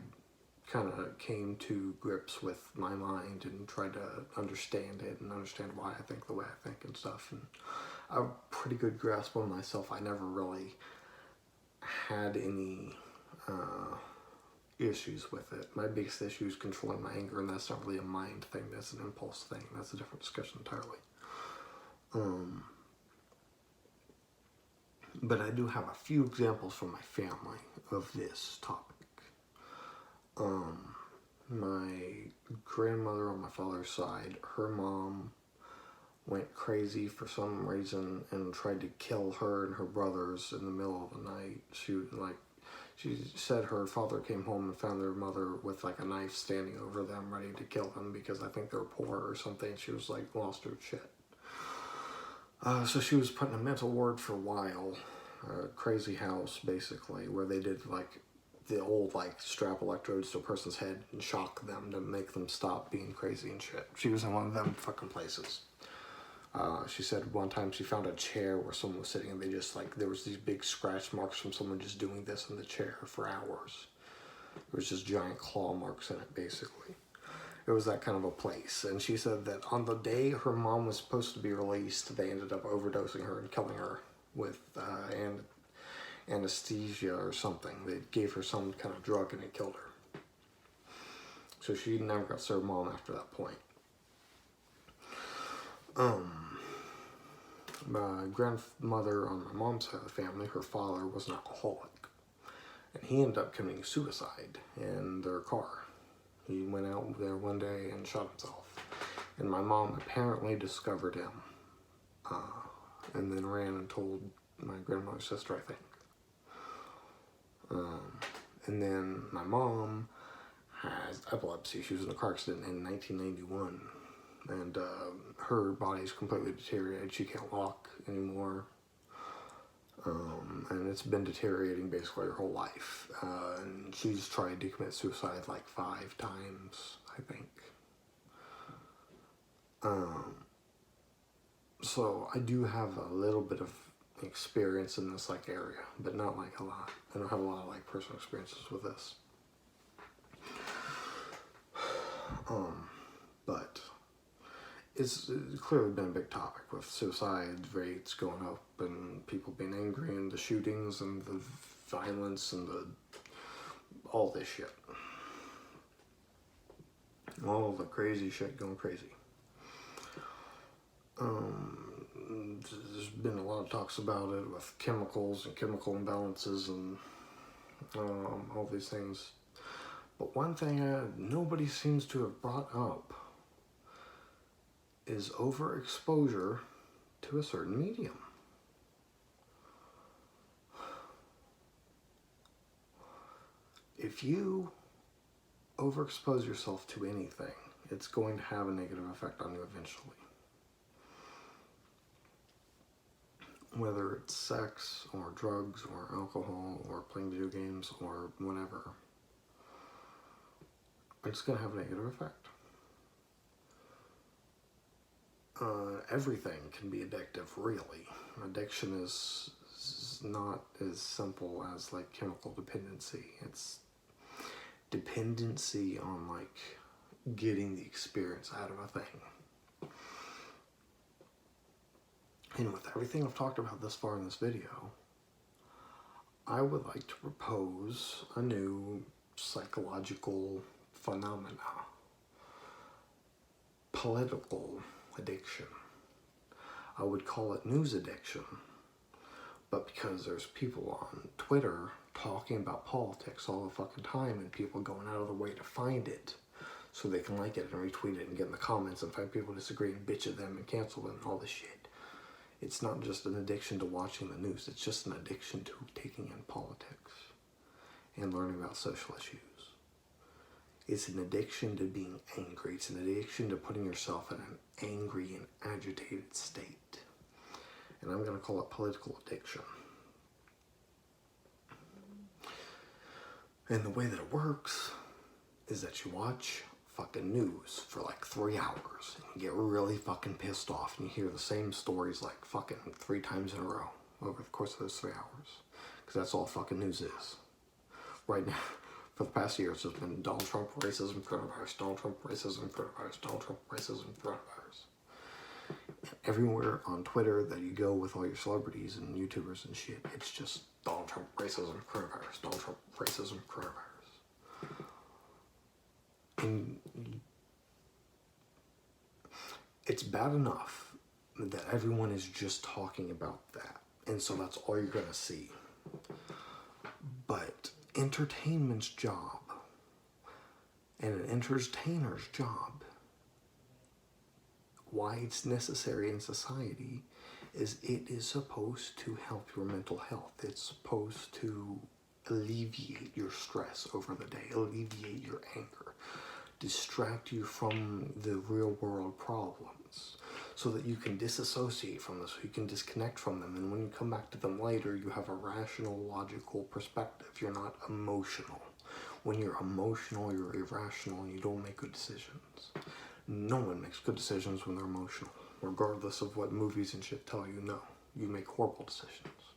kind of came to grips with my mind and tried to understand it and understand why I think the way I think and stuff. And I have a pretty good grasp on myself. I never really had any issues with it. My biggest issue is controlling my anger, and that's not really a mind thing, that's an impulse thing. That's a different discussion entirely. But I do have a few examples from my family of this topic. My grandmother on my father's side, her mom went crazy for some reason and tried to kill her and her brothers in the middle of the night. She said her father came home and found their mother with a knife standing over them ready to kill them because I think they were poor or something. She was lost her shit. So she was put in a mental ward for a while. Crazy house, basically, where they did the old strap electrodes to a person's head and shock them to make them stop being crazy and shit. She was in one of them fucking places. She said one time she found a chair where someone was sitting and they just there was these big scratch marks from someone just doing this in the chair for hours. There was just giant claw marks in it, basically. It was that kind of a place. And she said that on the day her mom was supposed to be released, they ended up overdosing her and killing her with anesthesia or something. They gave her some kind of drug and it killed her. So she never got served mom after that point. My grandmother on my mom's side of the family, her father was an alcoholic. And he ended up committing suicide in their car. He went out there one day and shot himself. And my mom apparently discovered him. And then ran and told my grandmother's sister, I think. And then my mom has epilepsy. She was in a car accident in 1991. And her body's completely deteriorated. She can't walk anymore. And it's been deteriorating basically her whole life. And she's tried to commit suicide 5 times, I think. So I do have a little bit of experience in this area, but not a lot. I don't have a lot of personal experiences with this. it's clearly been a big topic with suicide rates going up and people being angry and the shootings and the violence and all this shit. All the crazy shit going crazy. There's been a lot of talks about it with chemicals and chemical imbalances and all these things. But one thing nobody seems to have brought up is overexposure to a certain medium. If you overexpose yourself to anything, it's going to have a negative effect on you eventually. Whether it's sex or drugs or alcohol or playing video games or whatever, it's going to have a negative effect. Everything can be addictive, really. Addiction is not as simple as like chemical dependency. It's dependency on like getting the experience out of a thing. And with everything I've talked about thus far in this video, I would like to propose a new psychological phenomena. Political addiction. I would call it news addiction. But because there's people on Twitter talking about politics all the fucking time and people going out of their way to find it so they can like it and retweet it and get in the comments and find people disagree and bitch at them and cancel them and all this shit. It's not just an addiction to watching the news, it's just an addiction to taking in politics and learning about social issues. It's an addiction to being angry. It's an addiction to putting yourself in an angry and agitated state. And I'm going to call it political addiction. And the way that it works is that you watch fucking news for like 3 hours and you get really fucking pissed off and you hear the same stories like fucking 3 times in a row over the course of those 3 hours. Because that's all fucking news is. Right now, for the past year, it's just been Donald Trump, racism, coronavirus, Donald Trump, racism, coronavirus, Donald Trump, racism, coronavirus. And everywhere on Twitter that you go with all your celebrities and YouTubers and shit, it's just Donald Trump, racism, coronavirus, Donald Trump, racism, coronavirus. And it's bad enough that everyone is just talking about that. And so that's all you're going to see. But entertainment's job and an entertainer's job, why it's necessary in society, is it is supposed to help your mental health. It's supposed to alleviate your stress over the day, alleviate your anger, distract you from the real world problems so that you can disassociate from this, so you can disconnect from them, and when you come back to them later, you have a rational, logical perspective. You're not emotional. When you're emotional, you're irrational, and you don't make good decisions. No one makes good decisions when they're emotional, regardless of what movies and shit tell you. No, you make horrible decisions.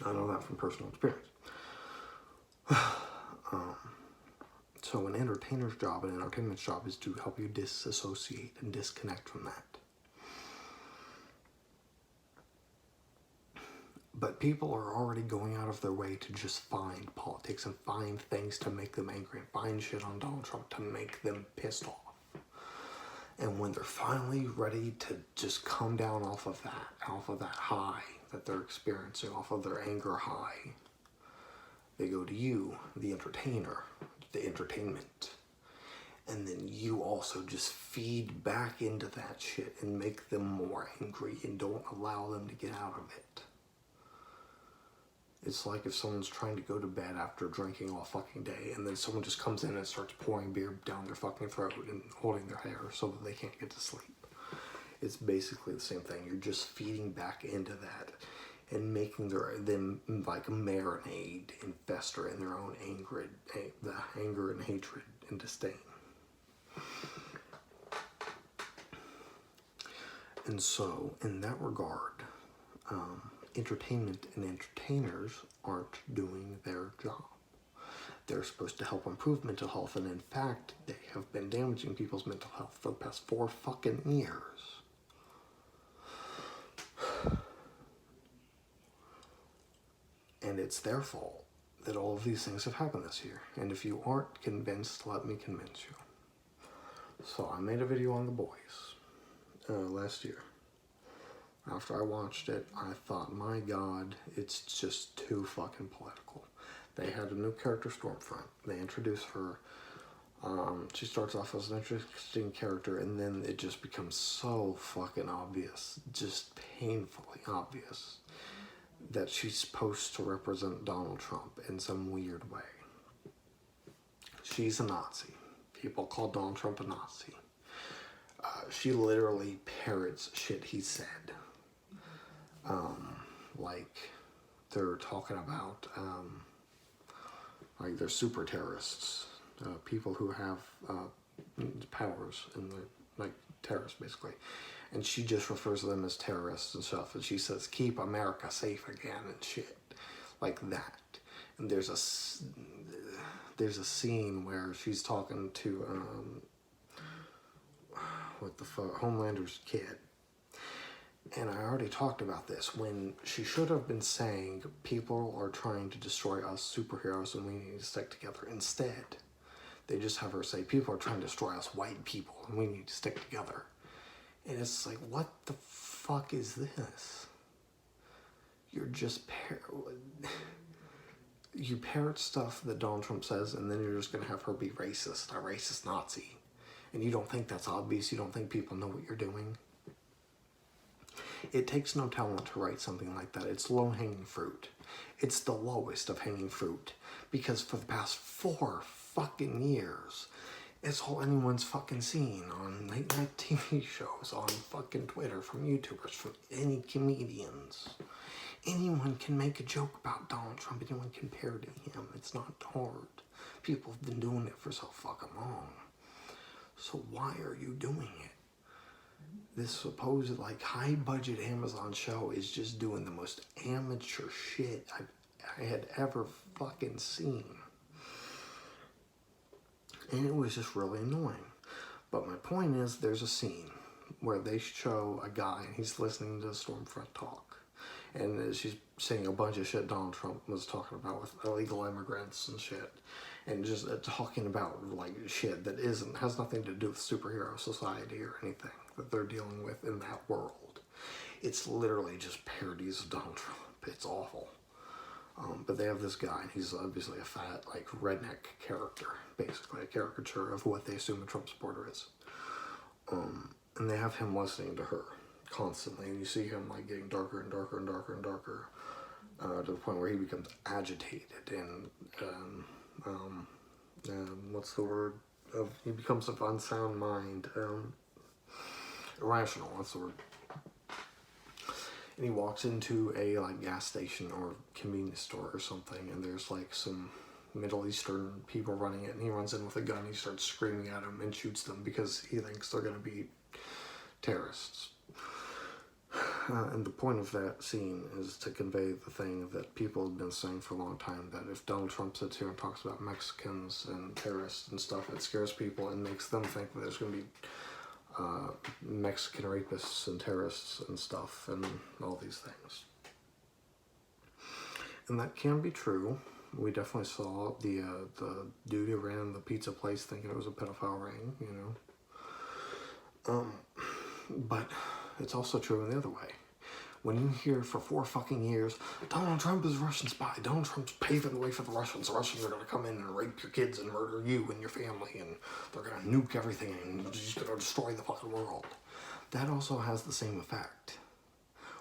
I know that from personal experience. So an entertainer's job, an entertainment's job, is to help you disassociate and disconnect from that. But people are already going out of their way to just find politics and find things to make them angry and find shit on Donald Trump to make them pissed off. And when they're finally ready to just come down off of that high that they're experiencing, off of their anger high, they go to you, the entertainer, the entertainment. And then you also just feed back into that shit and make them more angry and don't allow them to get out of it. It's like if someone's trying to go to bed after drinking all fucking day and then someone just comes in and starts pouring beer down their fucking throat and holding their hair so that they can't get to sleep. It's basically the same thing. You're just feeding back into that and making them like marinate and fester in their own anger and hatred and disdain. And so, in that regard, entertainment and entertainers aren't doing their job. they're supposed to help improve mental health, and in fact, they have been damaging people's mental health for the past 4 fucking years. And it's their fault that all of these things have happened this year. And if you aren't convinced, let me convince you. So I made a video on The Boys last year. After I watched it, I thought, my God, it's just too fucking political. They had a new character, Stormfront. They introduce her. She starts off as an interesting character, and then it just becomes so fucking obvious, just painfully obvious, that she's supposed to represent Donald Trump in some weird way. She's a Nazi. People call Donald Trump a Nazi. She literally parrots shit he said. Like, they're talking about, like, they're super terrorists. People who have powers, and they're, like, terrorists, basically. And she just refers to them as terrorists and stuff. And she says, keep America safe again and shit. Like that. And there's a scene where she's talking to, what the fuck, Homelander's kid. And I already talked about this, when she should have been saying, people are trying to destroy us superheroes and we need to stick together. Instead, they just have her say, people are trying to destroy us white people and we need to stick together. And it's like, what the fuck is this? You're just you parrot stuff that Donald Trump says, and then you're just going to have her be racist, a racist Nazi. And you don't think that's obvious? You don't think people know what you're doing? It takes no talent to write something like that. It's low-hanging fruit. It's the lowest of hanging fruit. Because for the past 4 fucking years, it's all anyone's fucking seen on late-night TV shows, on fucking Twitter, from YouTubers, from any comedians. Anyone can make a joke about Donald Trump. Anyone can parody him. It's not hard. People have been doing it for so fucking long. So why are you doing it? This supposed, like, high-budget Amazon show is just doing the most amateur shit I had ever fucking seen. And it was just really annoying. But my point is, there's a scene where they show a guy, and he's listening to Stormfront talk. And she's saying a bunch of shit Donald Trump was talking about with illegal immigrants and shit. And just talking about, like, shit that has nothing to do with superhero society or anything that they're dealing with in that world. It's literally just parodies of Donald Trump. It's awful. But they have this guy, and he's obviously a fat, like, redneck character, basically a caricature of what they assume a Trump supporter is. And they have him listening to her constantly, and you see him, like, getting darker and darker and darker and darker, to the point where he becomes agitated and, what's the word? He becomes of unsound mind, irrational, that's the word. And he walks into a, like, gas station or convenience store or something, and there's, like, some Middle Eastern people running it, and he runs in with a gun, he starts screaming at them and shoots them because he thinks they're going to be terrorists. And the point of that scene is to convey the thing that people have been saying for a long time, that if Donald Trump sits here and talks about Mexicans and terrorists and stuff, it scares people and makes them think that there's going to be Mexican rapists and terrorists and stuff and all these things. And that can be true. We definitely saw the dude who ran the pizza place thinking it was a pedophile ring, you know. But it's also true in the other way. When you hear for 4 fucking years, Donald Trump is a Russian spy, Donald Trump's paving the way for the Russians are going to come in and rape your kids and murder you and your family, and they're going to nuke everything and they're just going to destroy the fucking world. That also has the same effect.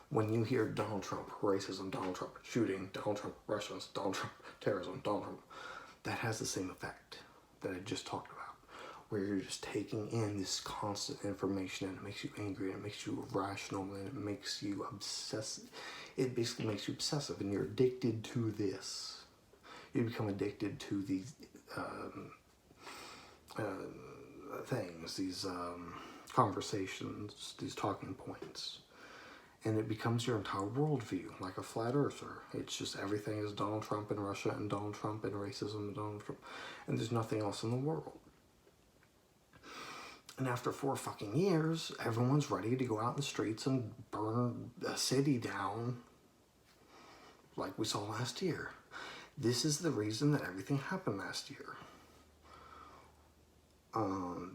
When you hear Donald Trump, racism, Donald Trump shooting, Donald Trump, Russians, Donald Trump, terrorism, Donald Trump, that has the same effect that I just talked about. Where you're just taking in this constant information, and it makes you angry, and it makes you irrational, and it makes you obsessive. It basically makes you obsessive, and you're addicted to this. You become addicted to these things, these conversations, these talking points. And it becomes your entire worldview, like a flat earther. It's just everything is Donald Trump and Russia and Donald Trump and racism and Donald Trump. And there's nothing else in the world. And after 4 fucking years, everyone's ready to go out in the streets and burn a city down like we saw last year. This is the reason that everything happened last year.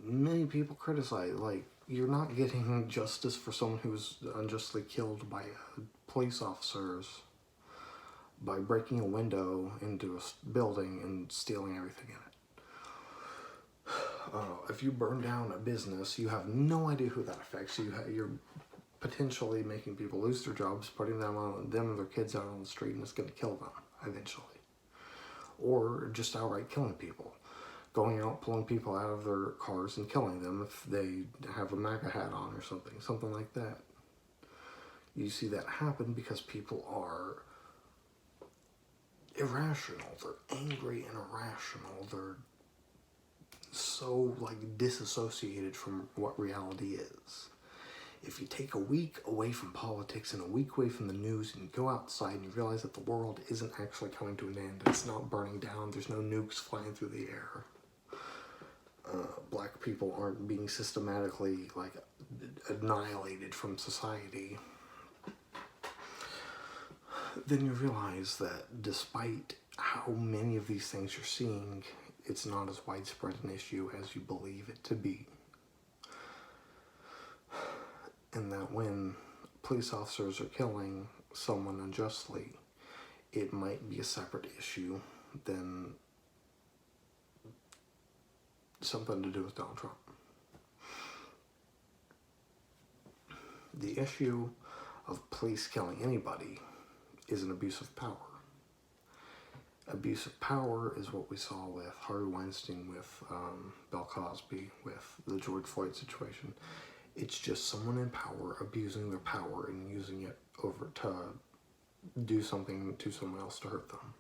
Many people criticize, like, you're not getting justice for someone who was unjustly killed by police officers by breaking a window into a building and stealing everything in it. If you burn down a business, you have no idea who that affects. You're potentially making people lose their jobs, putting them and their kids out on the street, and it's going to kill them eventually. Or just outright killing people. Going out, pulling people out of their cars and killing them if they have a MAGA hat on or something like that. You see that happen because people are irrational. They're angry and irrational. They're so, like, disassociated from what reality is. If you take a week away from politics and a week away from the news and you go outside and you realize that the world isn't actually coming to an end, it's not burning down, there's no nukes flying through the air, black people aren't being systematically, like, annihilated from society, then you realize that despite how many of these things you're seeing, it's not as widespread an issue as you believe it to be. And that when police officers are killing someone unjustly, it might be a separate issue than something to do with Donald Trump. The issue of police killing anybody is an abuse of power. Abuse of power is what we saw with Harvey Weinstein, with Bill Cosby, with the George Floyd situation. It's just someone in power abusing their power and using it over to do something to someone else to hurt them.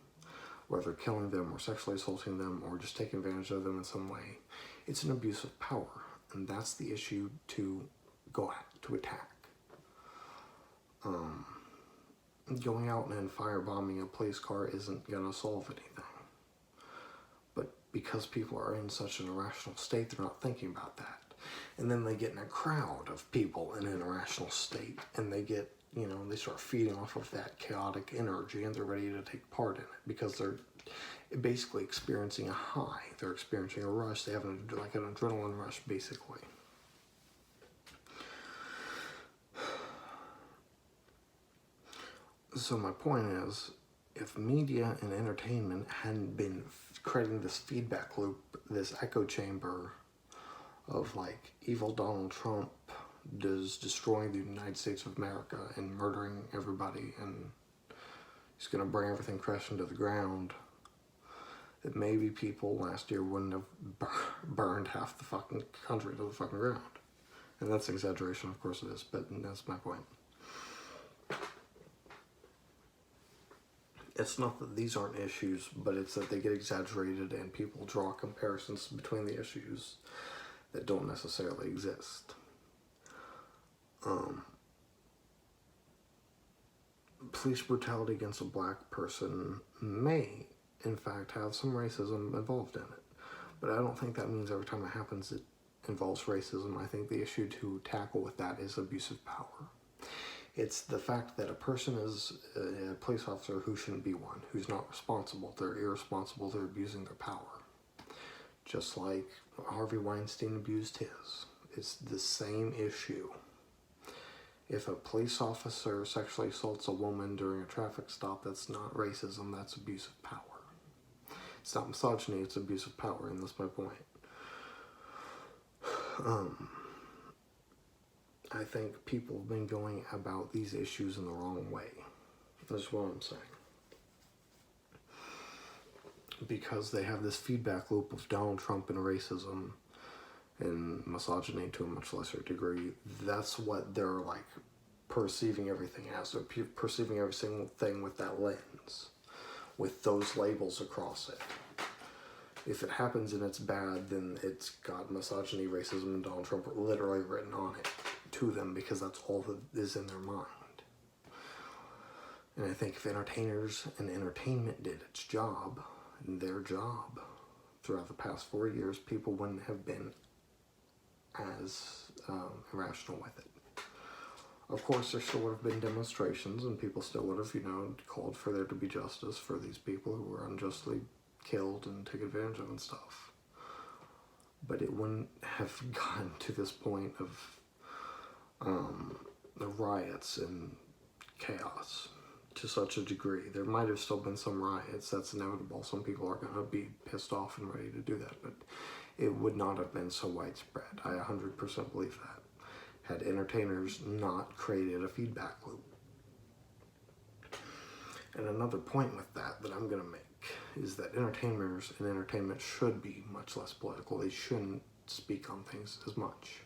Whether killing them or sexually assaulting them or just taking advantage of them in some way. It's an abuse of power, and that's the issue to go at, to attack. Going out and firebombing a police car isn't going to solve anything. But because people are in such an irrational state, they're not thinking about that. And then they get in a crowd of people in an irrational state, and they get, they start feeding off of that chaotic energy, and they're ready to take part in it because they're basically experiencing a high. They're experiencing a rush. They have an adrenaline rush, basically. So my point is, if media and entertainment hadn't been creating this feedback loop, this echo chamber of, like, evil Donald Trump is destroying the United States of America and murdering everybody, and he's going to bring everything crashing to the ground, that maybe people last year wouldn't have burned half the fucking country to the fucking ground. And that's an exaggeration, of course it is, but that's my point. It's not that these aren't issues, but it's that they get exaggerated and people draw comparisons between the issues that don't necessarily exist. Police brutality against a black person may, in fact, have some racism involved in it. But I don't think that means every time it happens it involves racism. I think the issue to tackle with that is abuse of power. It's the fact that a person is a police officer who shouldn't be one, who's not responsible. They're irresponsible, they're abusing their power. Just like Harvey Weinstein abused his. It's the same issue. If a police officer sexually assaults a woman during a traffic stop, that's not racism, that's abuse of power. It's not misogyny, it's abuse of power, and that's my point. I think people have been going about these issues in the wrong way. That's what I'm saying. Because they have this feedback loop of Donald Trump and racism and misogyny to a much lesser degree. That's what they're, like, perceiving everything as. They're perceiving every single thing with that lens, with those labels across it. If it happens and it's bad, then it's got misogyny, racism, and Donald Trump literally written on it to them because that's all that is in their mind. And I think if entertainers and entertainment did its job, and their job, throughout the past 4 years, people wouldn't have been as irrational with it. Of course, there still would have been demonstrations, and people still would have, called for there to be justice for these people who were unjustly killed and taken advantage of and stuff. But it wouldn't have gotten to this point of the riots and chaos to such a degree. There might have still been some riots, that's inevitable. Some people are going to be pissed off and ready to do that, but it would not have been so widespread. I 100% believe that. Had entertainers not created a feedback loop. And another point with that I'm going to make is that entertainers and entertainment should be much less political. They shouldn't speak on things as much.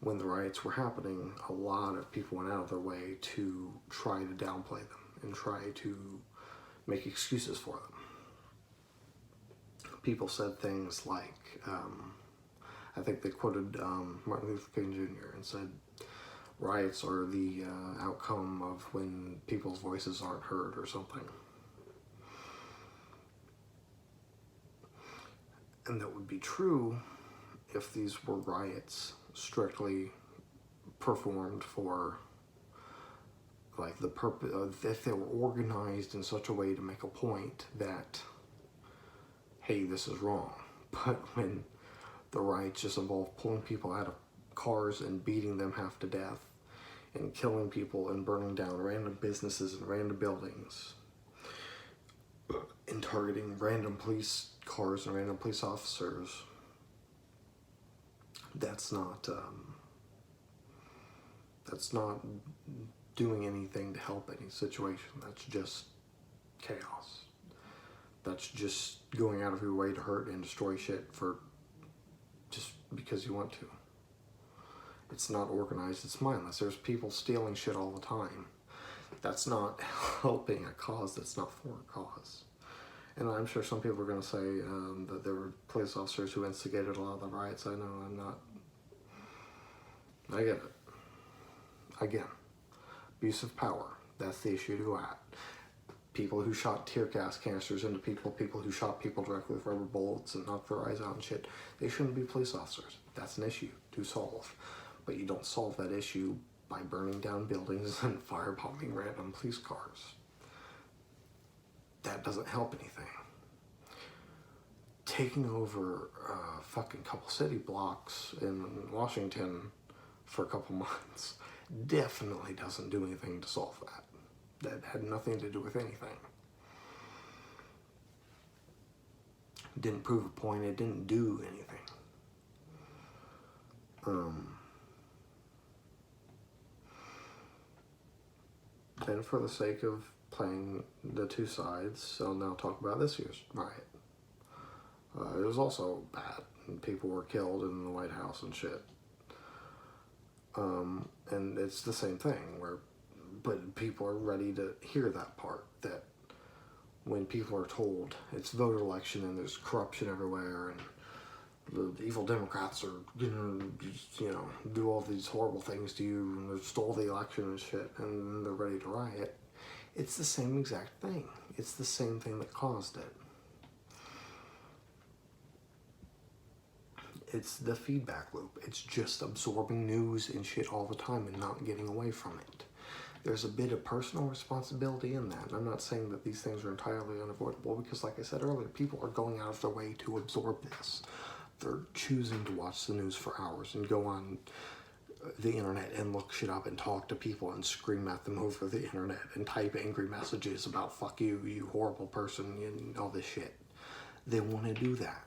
When the riots were happening, a lot of people went out of their way to try to downplay them and try to make excuses for them. People said things like, I think they quoted Martin Luther King Jr. and said, riots are the outcome of when people's voices aren't heard or something. And that would be true if these were riots strictly performed for like the purpose of, if they were organized in such a way to make a point that, hey, this is wrong. But when the riots just involve pulling people out of cars and beating them half to death and killing people and burning down random businesses and random buildings and targeting random police cars and random police officers, that's not doing anything to help any situation. That's just chaos. That's just going out of your way to hurt and destroy shit for just because you want to. It's not organized, it's mindless. There's people stealing shit all the time. That's not helping a cause, that's not for a cause. And I'm sure some people are going to say that there were police officers who instigated a lot of the riots. I know, I'm not. I get it. Again, abuse of power. That's the issue to go at. People who shot tear gas canisters into people who shot people directly with rubber bullets and knocked their eyes out and shit, they shouldn't be police officers. That's an issue to solve. But you don't solve that issue by burning down buildings and firebombing random police cars. That doesn't help anything. Taking over a fucking couple city blocks in Washington for a couple months definitely doesn't do anything to solve that. That had nothing to do with anything. It didn't prove a point, it didn't do anything. And for the sake of playing the two sides, I'll now talk about this year's riot. It was also bad, and people were killed in the White House and shit. And it's the same thing, but people are ready to hear that part, that when people are told it's voter election and there's corruption everywhere and the evil Democrats are gonna, do all these horrible things to you and they stole the election and shit, and they're ready to riot. It's the same exact thing. It's the same thing that caused it. It's the feedback loop. It's just absorbing news and shit all the time and not getting away from it. There's a bit of personal responsibility in that. And I'm not saying that these things are entirely unavoidable because, like I said earlier, people are going out of their way to absorb this. They're choosing to watch the news for hours and go on the internet and look shit up and talk to people and scream at them over the internet and type angry messages about fuck you, you horrible person, and all this shit. They want to do that.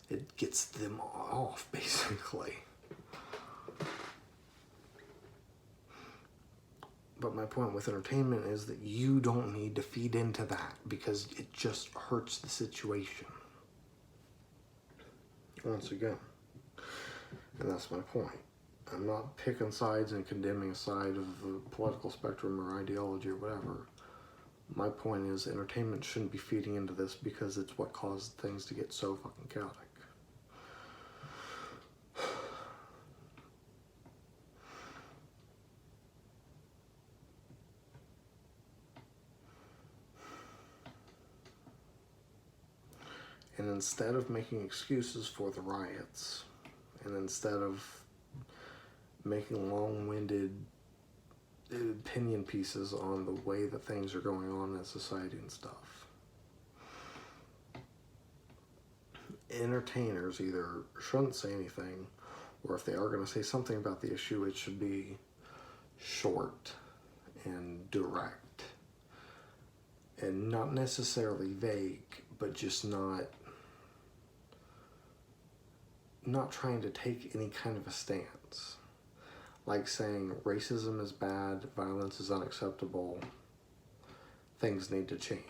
It gets them off, basically. But my point with entertainment is that you don't need to feed into that because it just hurts the situation. Once again. And that's my point. I'm not picking sides and condemning a side of the political spectrum or ideology or whatever. My point is entertainment shouldn't be feeding into this because it's what caused things to get so fucking chaotic. And instead of making excuses for the riots, and instead of making long-winded opinion pieces on the way that things are going on in society and stuff, entertainers either shouldn't say anything, or if they are going to say something about the issue, it should be short and direct, and not necessarily vague, but just not trying to take any kind of a stance. Like saying racism is bad, violence is unacceptable, things need to change.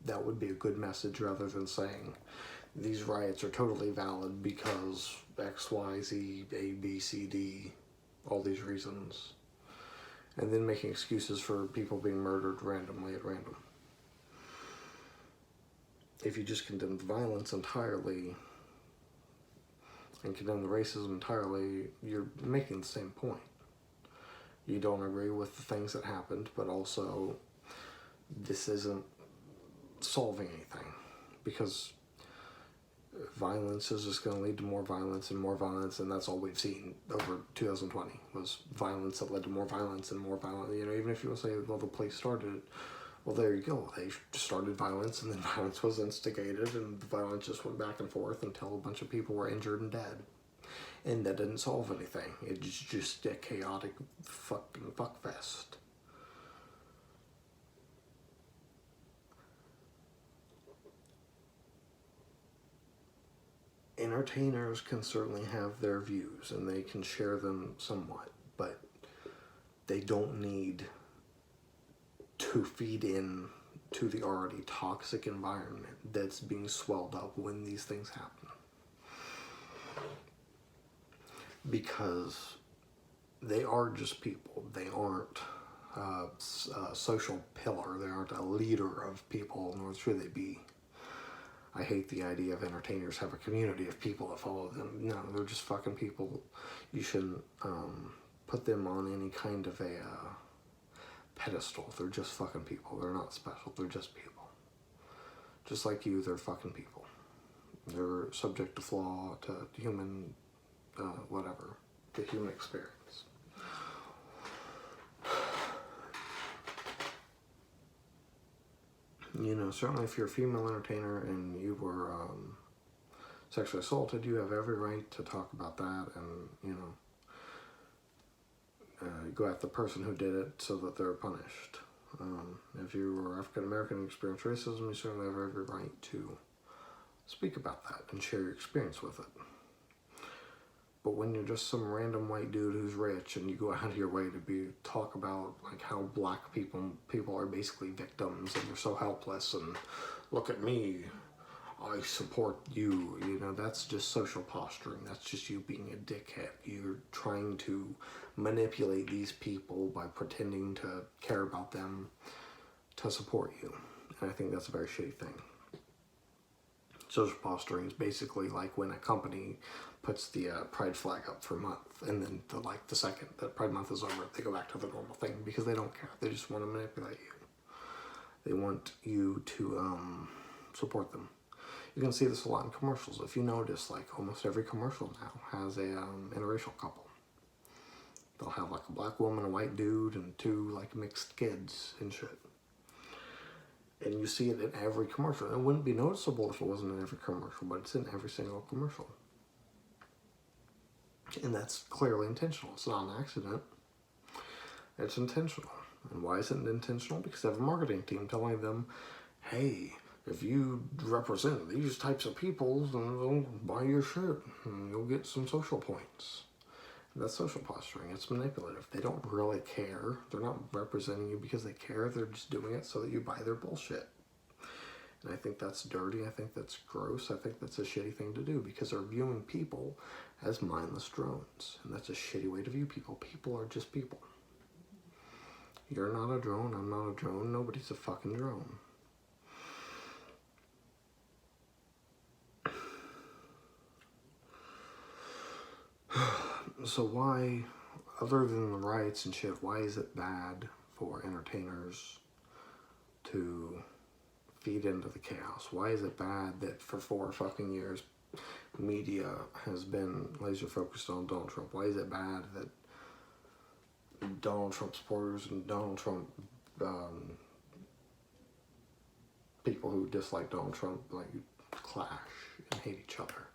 That would be a good message, rather than saying these riots are totally valid because X, Y, Z, A, B, C, D, all these reasons. And then making excuses for people being murdered randomly at random. If you just condemn the violence entirely and condemn the racism entirely, you're making the same point. You don't agree with the things that happened, but also this isn't solving anything, because violence is just going to lead to more violence and more violence, and that's all we've seen over 2020 was violence that led to more violence and more violence. You know, even if you want to say, well, the police started it, well, there you go. They started violence, and then violence was instigated, and the violence just went back and forth until a bunch of people were injured and dead. And that didn't solve anything. It's just a chaotic fucking fuckfest. Entertainers can certainly have their views, and they can share them somewhat, but they don't need to feed in to the already toxic environment that's being swelled up when these things happen. Because they are just people. They aren't a social pillar. They aren't a leader of people, nor should they be. I hate the idea of entertainers have a community of people that follow them. No, they're just fucking people. You shouldn't put them on any kind of a pedestal. They're just fucking people. They're not special. They're just people. Just like you, they're fucking people. They're subject to flaw, to human, whatever, to human experience. You know, certainly if you're a female entertainer and you were sexually assaulted, you have every right to talk about that and, you know, go at the person who did it so that they're punished. If you were African American and experienced racism, you certainly have every right to speak about that and share your experience with it. But when you're just some random white dude who's rich and you go out of your way to talk about like how black people are basically victims and they're so helpless and look at me, I support you, you know, that's just social posturing. That's just you being a dickhead. You're trying to manipulate these people by pretending to care about them to support you. And I think that's a very shitty thing. Social posturing is basically like when a company puts the pride flag up for a month, and then the second that Pride Month is over, they go back to the normal thing because they don't care. They just want to manipulate you. They want you to support them. You can see this a lot in commercials. If you notice, like almost every commercial now has a interracial couple. They'll have like a black woman, a white dude, and two like mixed kids and shit. And you see it in every commercial. It wouldn't be noticeable if it wasn't in every commercial, but it's in every single commercial. And that's clearly intentional. It's not an accident. It's intentional. And why is it intentional? Because they have a marketing team telling them, hey, if you represent these types of people, then they'll buy your shit and you'll get some social points. And that's social posturing. It's manipulative. They don't really care. They're not representing you because they care. They're just doing it so that you buy their bullshit. And I think that's dirty. I think that's gross. I think that's a shitty thing to do because they're viewing people as mindless drones. And that's a shitty way to view people. People are just people. You're not a drone. I'm not a drone. Nobody's a fucking drone. So why, other than the riots and shit, why is it bad for entertainers to feed into the chaos? Why is it bad that for 4 fucking years media has been laser focused on Donald Trump? Why is it bad that Donald Trump supporters and Donald Trump people who dislike Donald Trump like clash and hate each other?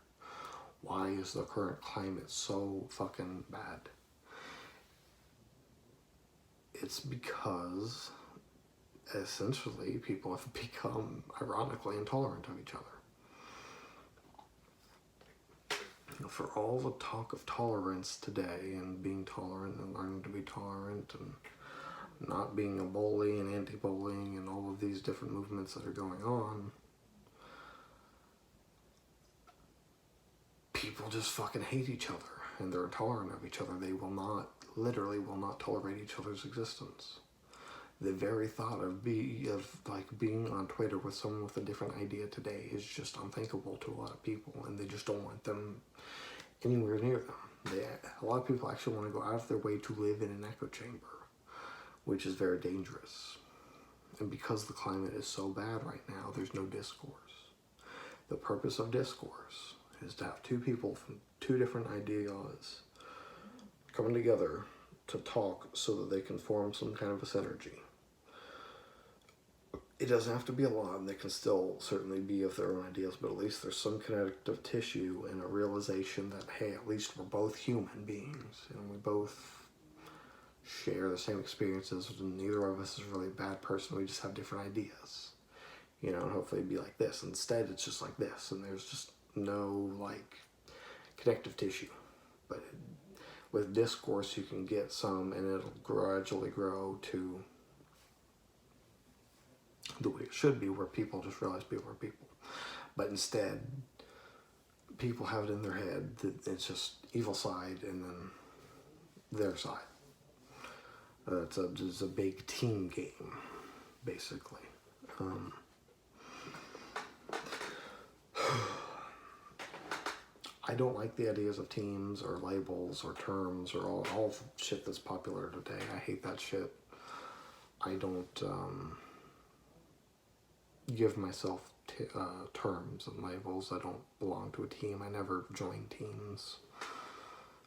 Why is the current climate so fucking bad? It's because essentially people have become ironically intolerant of each other. For all the talk of tolerance today and being tolerant and learning to be tolerant and not being a bully and anti-bullying and all of these different movements that are going on, people just fucking hate each other and they're intolerant of each other. They literally will not tolerate each other's existence. The very thought of being on Twitter with someone with a different idea today is just unthinkable to a lot of people, and they just don't want them anywhere near them. A lot of people actually want to go out of their way to live in an echo chamber, which is very dangerous. And because the climate is so bad right now, there's no discourse. The purpose of discourse is to have two people from two different ideas coming together to talk so that they can form some kind of a synergy. It doesn't have to be a lot, and they can still certainly be of their own ideas, but at least there's some connective tissue and a realization that, hey, at least we're both human beings, and we both share the same experiences, and neither of us is really a bad person, we just have different ideas. And hopefully it'd be like this. Instead, it's just like this, and there's just no, connective tissue. But with discourse, you can get some, and it'll gradually grow to the way it should be, where people just realize people are people. But instead, people have it in their head that it's just evil side and then their side. It's a big team game, basically. I don't like the ideas of teams or labels or terms or all shit that's popular today. I hate that shit. I don't give myself terms and labels. I don't belong to a team. I never joined teams.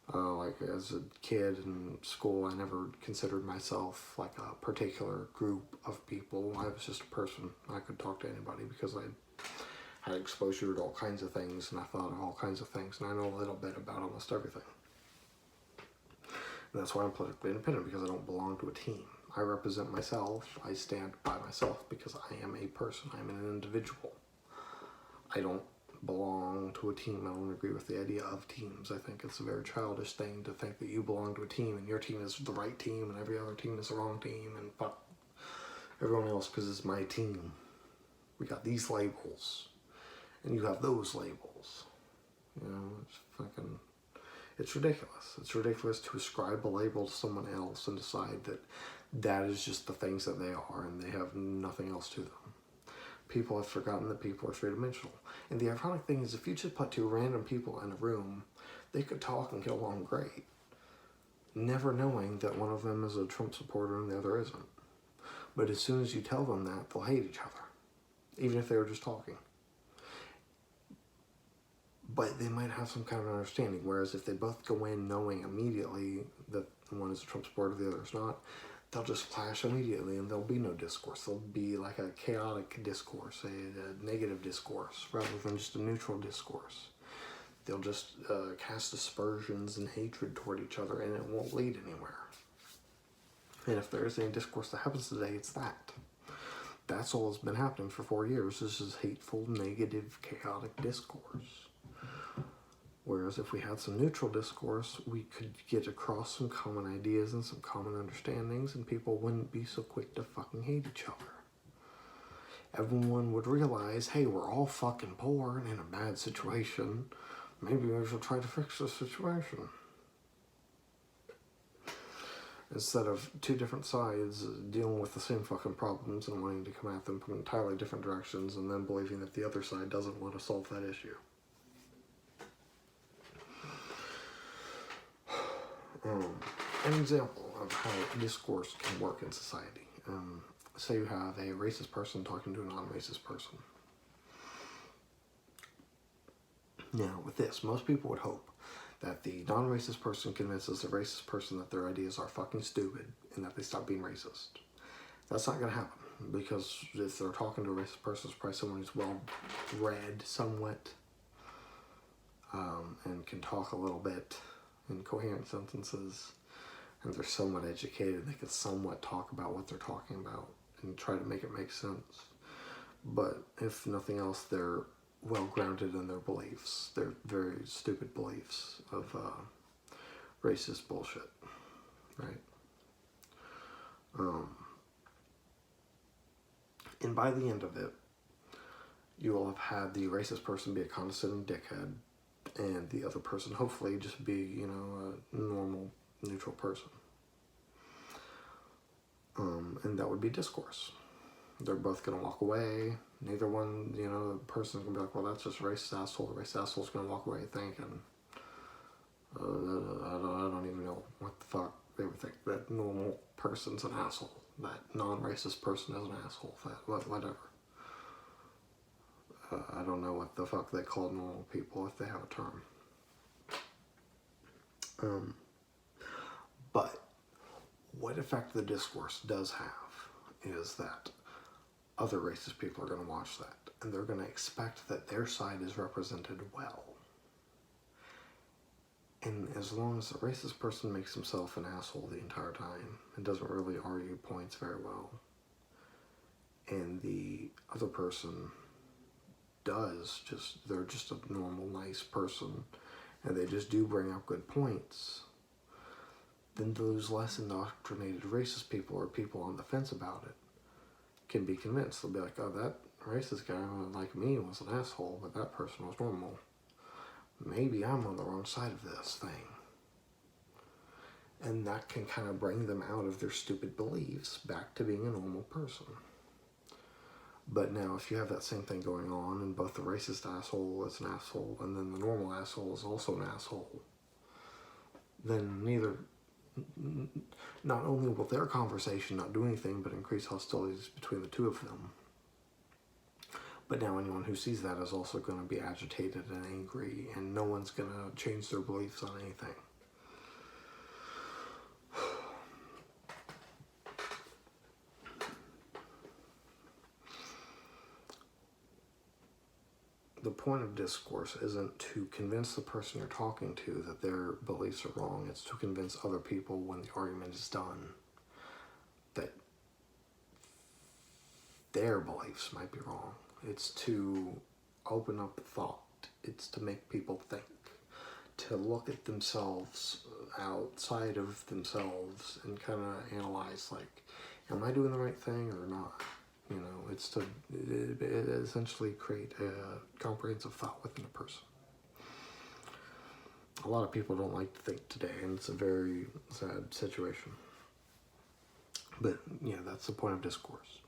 As a kid in school, I never considered myself like a particular group of people. I was just a person. I could talk to anybody because I had exposure to all kinds of things, and I thought of all kinds of things, and I know a little bit about almost everything. And that's why I'm politically independent, because I don't belong to a team. I represent myself. I stand by myself because I am a person. I'm an individual. I don't belong to a team. I don't agree with the idea of teams. I think it's a very childish thing to think that you belong to a team and your team is the right team and every other team is the wrong team and fuck everyone else because it's my team. We got these labels and you have those labels. It's ridiculous. It's ridiculous to ascribe a label to someone else and decide that that is just the things that they are and they have nothing else to them. People have forgotten that people are three-dimensional. And the ironic thing is, if you just put two random people in a room, they could talk and get along great, never knowing that one of them is a Trump supporter and the other isn't. But as soon as you tell them that, they'll hate each other, even if they were just talking. But they might have some kind of understanding, whereas if they both go in knowing immediately that one is a Trump supporter, the other is not, they'll just clash immediately and there'll be no discourse. There'll be like a chaotic discourse, a negative discourse, rather than just a neutral discourse. They'll just cast aspersions and hatred toward each other and it won't lead anywhere. And if there is any discourse that happens today, it's that. That's all that's been happening for 4 years. This is hateful, negative, chaotic discourse. Whereas if we had some neutral discourse, we could get across some common ideas and some common understandings, and people wouldn't be so quick to fucking hate each other. Everyone would realize, hey, we're all fucking poor and in a bad situation. Maybe we should try to fix this situation. Instead of two different sides dealing with the same fucking problems and wanting to come at them from entirely different directions and then believing that the other side doesn't want to solve that issue. An example of how discourse can work in society. say you have a racist person talking to a non-racist person. Now, with this, most people would hope that the non-racist person convinces the racist person that their ideas are fucking stupid and that they stop being racist. That's not going to happen, because if they're talking to a racist person, it's probably someone who's well-read somewhat, and can talk a little bit in coherent sentences, and they're somewhat educated. They can somewhat talk about what they're talking about and try to make it make sense. But if nothing else, they're well-grounded in their beliefs. They're very stupid beliefs of racist bullshit, right? And by the end of it, you will have had the racist person be a condescending dickhead, and the other person hopefully just be, you know, a normal, neutral person. And that would be discourse. They're both going to walk away. Neither one, you know, the person's going to be like, well, that's just a racist asshole. The racist asshole's going to walk away thinking, I don't even know what the fuck they would think. That normal person's an asshole. That non-racist person is an asshole. That, whatever. I don't know what the fuck they call normal people, if they have a term. But what effect the discourse does have is that other racist people are going to watch that, and they're going to expect that their side is represented well. And as long as the racist person makes himself an asshole the entire time and doesn't really argue points very well, and the other person they're just a normal, nice person, and they just do bring up good points, then those less indoctrinated racist people, or people on the fence about it, can be convinced. They'll be like, oh, that racist guy, like me, was an asshole, but that person was normal. Maybe I'm on the wrong side of this thing. And that can kind of bring them out of their stupid beliefs back to being a normal person. But now, if you have that same thing going on, and both the racist asshole is an asshole, and then the normal asshole is also an asshole, then not only will their conversation not do anything but increase hostilities between the two of them, but now anyone who sees that is also going to be agitated and angry, and no one's going to change their beliefs on anything. The point of discourse isn't to convince the person you're talking to that their beliefs are wrong. It's to convince other people, when the argument is done, that their beliefs might be wrong. It's to open up thought. It's to make people think, to look at themselves outside of themselves and kind of analyze, like, am I doing the right thing or not? You know, it's to essentially create a comprehensive thought within a person. A lot of people don't like to think today, and it's a very sad situation. But, yeah, that's the point of discourse.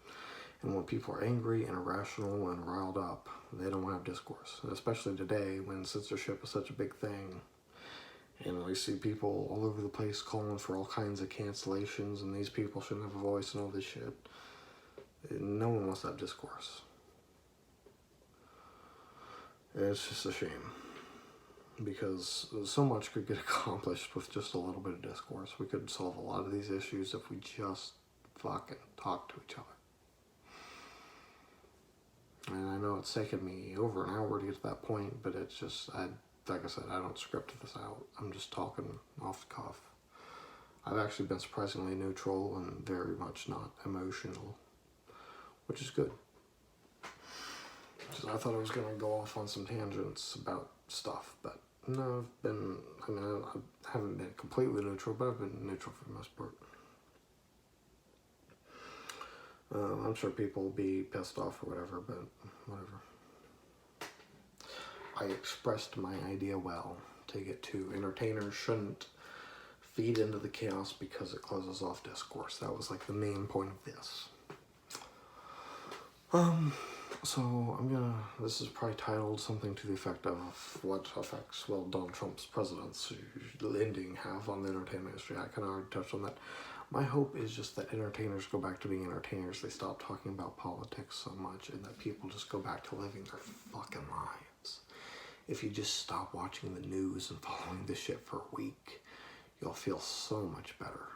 And when people are angry and irrational and riled up, they don't have discourse. Especially today, when censorship is such a big thing. And we see people all over the place calling for all kinds of cancellations, and these people shouldn't have a voice and all this shit. No one wants to have discourse. It's just a shame, because so much could get accomplished with just a little bit of discourse. We could solve a lot of these issues if we just fucking talk to each other. And I know it's taken me over an hour to get to that point, but it's just, like I said, I don't script this out. I'm just talking off the cuff. I've actually been surprisingly neutral and very much not emotional, which is good. Because I thought I was going to go off on some tangents about stuff, but no, I haven't been completely neutral, but I've been neutral for the most part. I'm sure people will be pissed off or whatever, but whatever. I expressed my idea well. Take it to entertainers shouldn't feed into the chaos because it closes off discourse. That was like the main point of this. So this is probably titled something to the effect of what effects will Donald Trump's presidency ending have on the entertainment industry. I kind of already touched on that. My hope is just that entertainers go back to being entertainers. They stop talking about politics so much, and that people just go back to living their fucking lives. If you just stop watching the news and following this shit for a week, you'll feel so much better.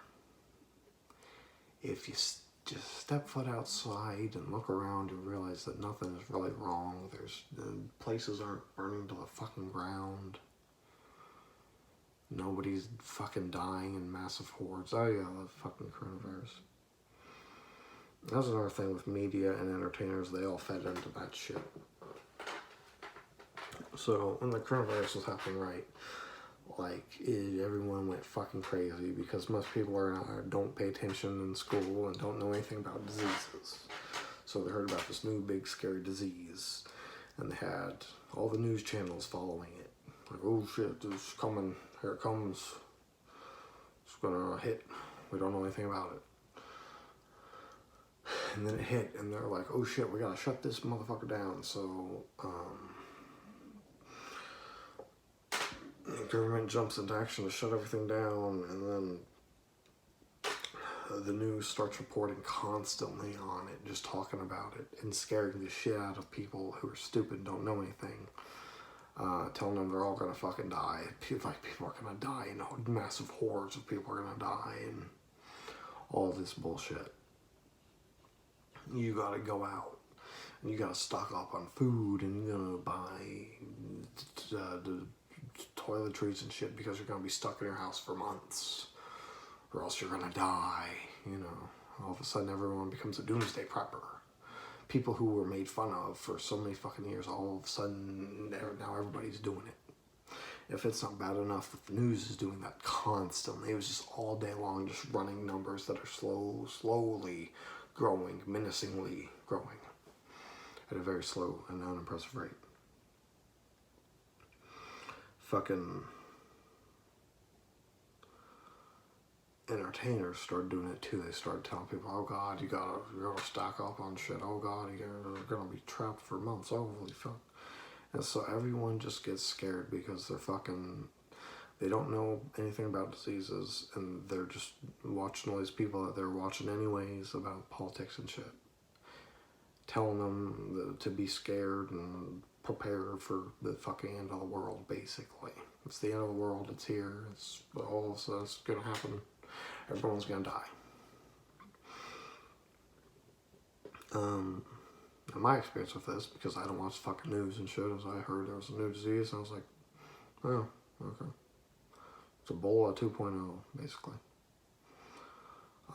If you just step foot outside and look around and realize that nothing is really wrong, places aren't burning to the fucking ground. Nobody's fucking dying in massive hordes. Oh yeah, the fucking coronavirus. That's another thing with media and entertainers, they all fed into that shit. So when the coronavirus was happening, right, everyone went fucking crazy because most people don't pay attention in school and don't know anything about diseases. So they heard about this new big scary disease, and they had all the news channels following it. Like, oh shit, this is coming, here it comes, it's gonna hit, we don't know anything about it. And then it hit, and they're like, oh shit, we gotta shut this motherfucker down. So, the government jumps into action to shut everything down, and then the news starts reporting constantly on it, just talking about it, and scaring the shit out of people who are stupid and don't know anything. Telling them they're all gonna fucking die. People are gonna die, massive hordes of people are gonna die, and all this bullshit. You gotta go out, and you gotta stock up on food, and you're gonna buy the toiletries and shit because you're gonna be stuck in your house for months, or else you're gonna die. All of a sudden everyone becomes a doomsday prepper. People who were made fun of for so many fucking years, all of a sudden now everybody's doing it. If it's not bad enough that the news is doing that constantly, it was just all day long just running numbers that are slowly growing, menacingly growing at a very slow and unimpressive rate. Fucking entertainers started doing it too. They started telling people, oh god, you gotta stock up on shit. Oh god, you're gonna be trapped for months. Oh, holy fuck. And so everyone just gets scared because they don't know anything about diseases, and they're just watching all these people that they're watching anyways about politics and shit, telling them to be scared and prepare for the fucking end of the world, basically. It's the end of the world, it's here, it's gonna happen. Everyone's gonna die. In my experience with this, because I don't watch fucking news and shit, as I heard there was a new disease, and I was like, oh, okay. It's Ebola 2.0, basically.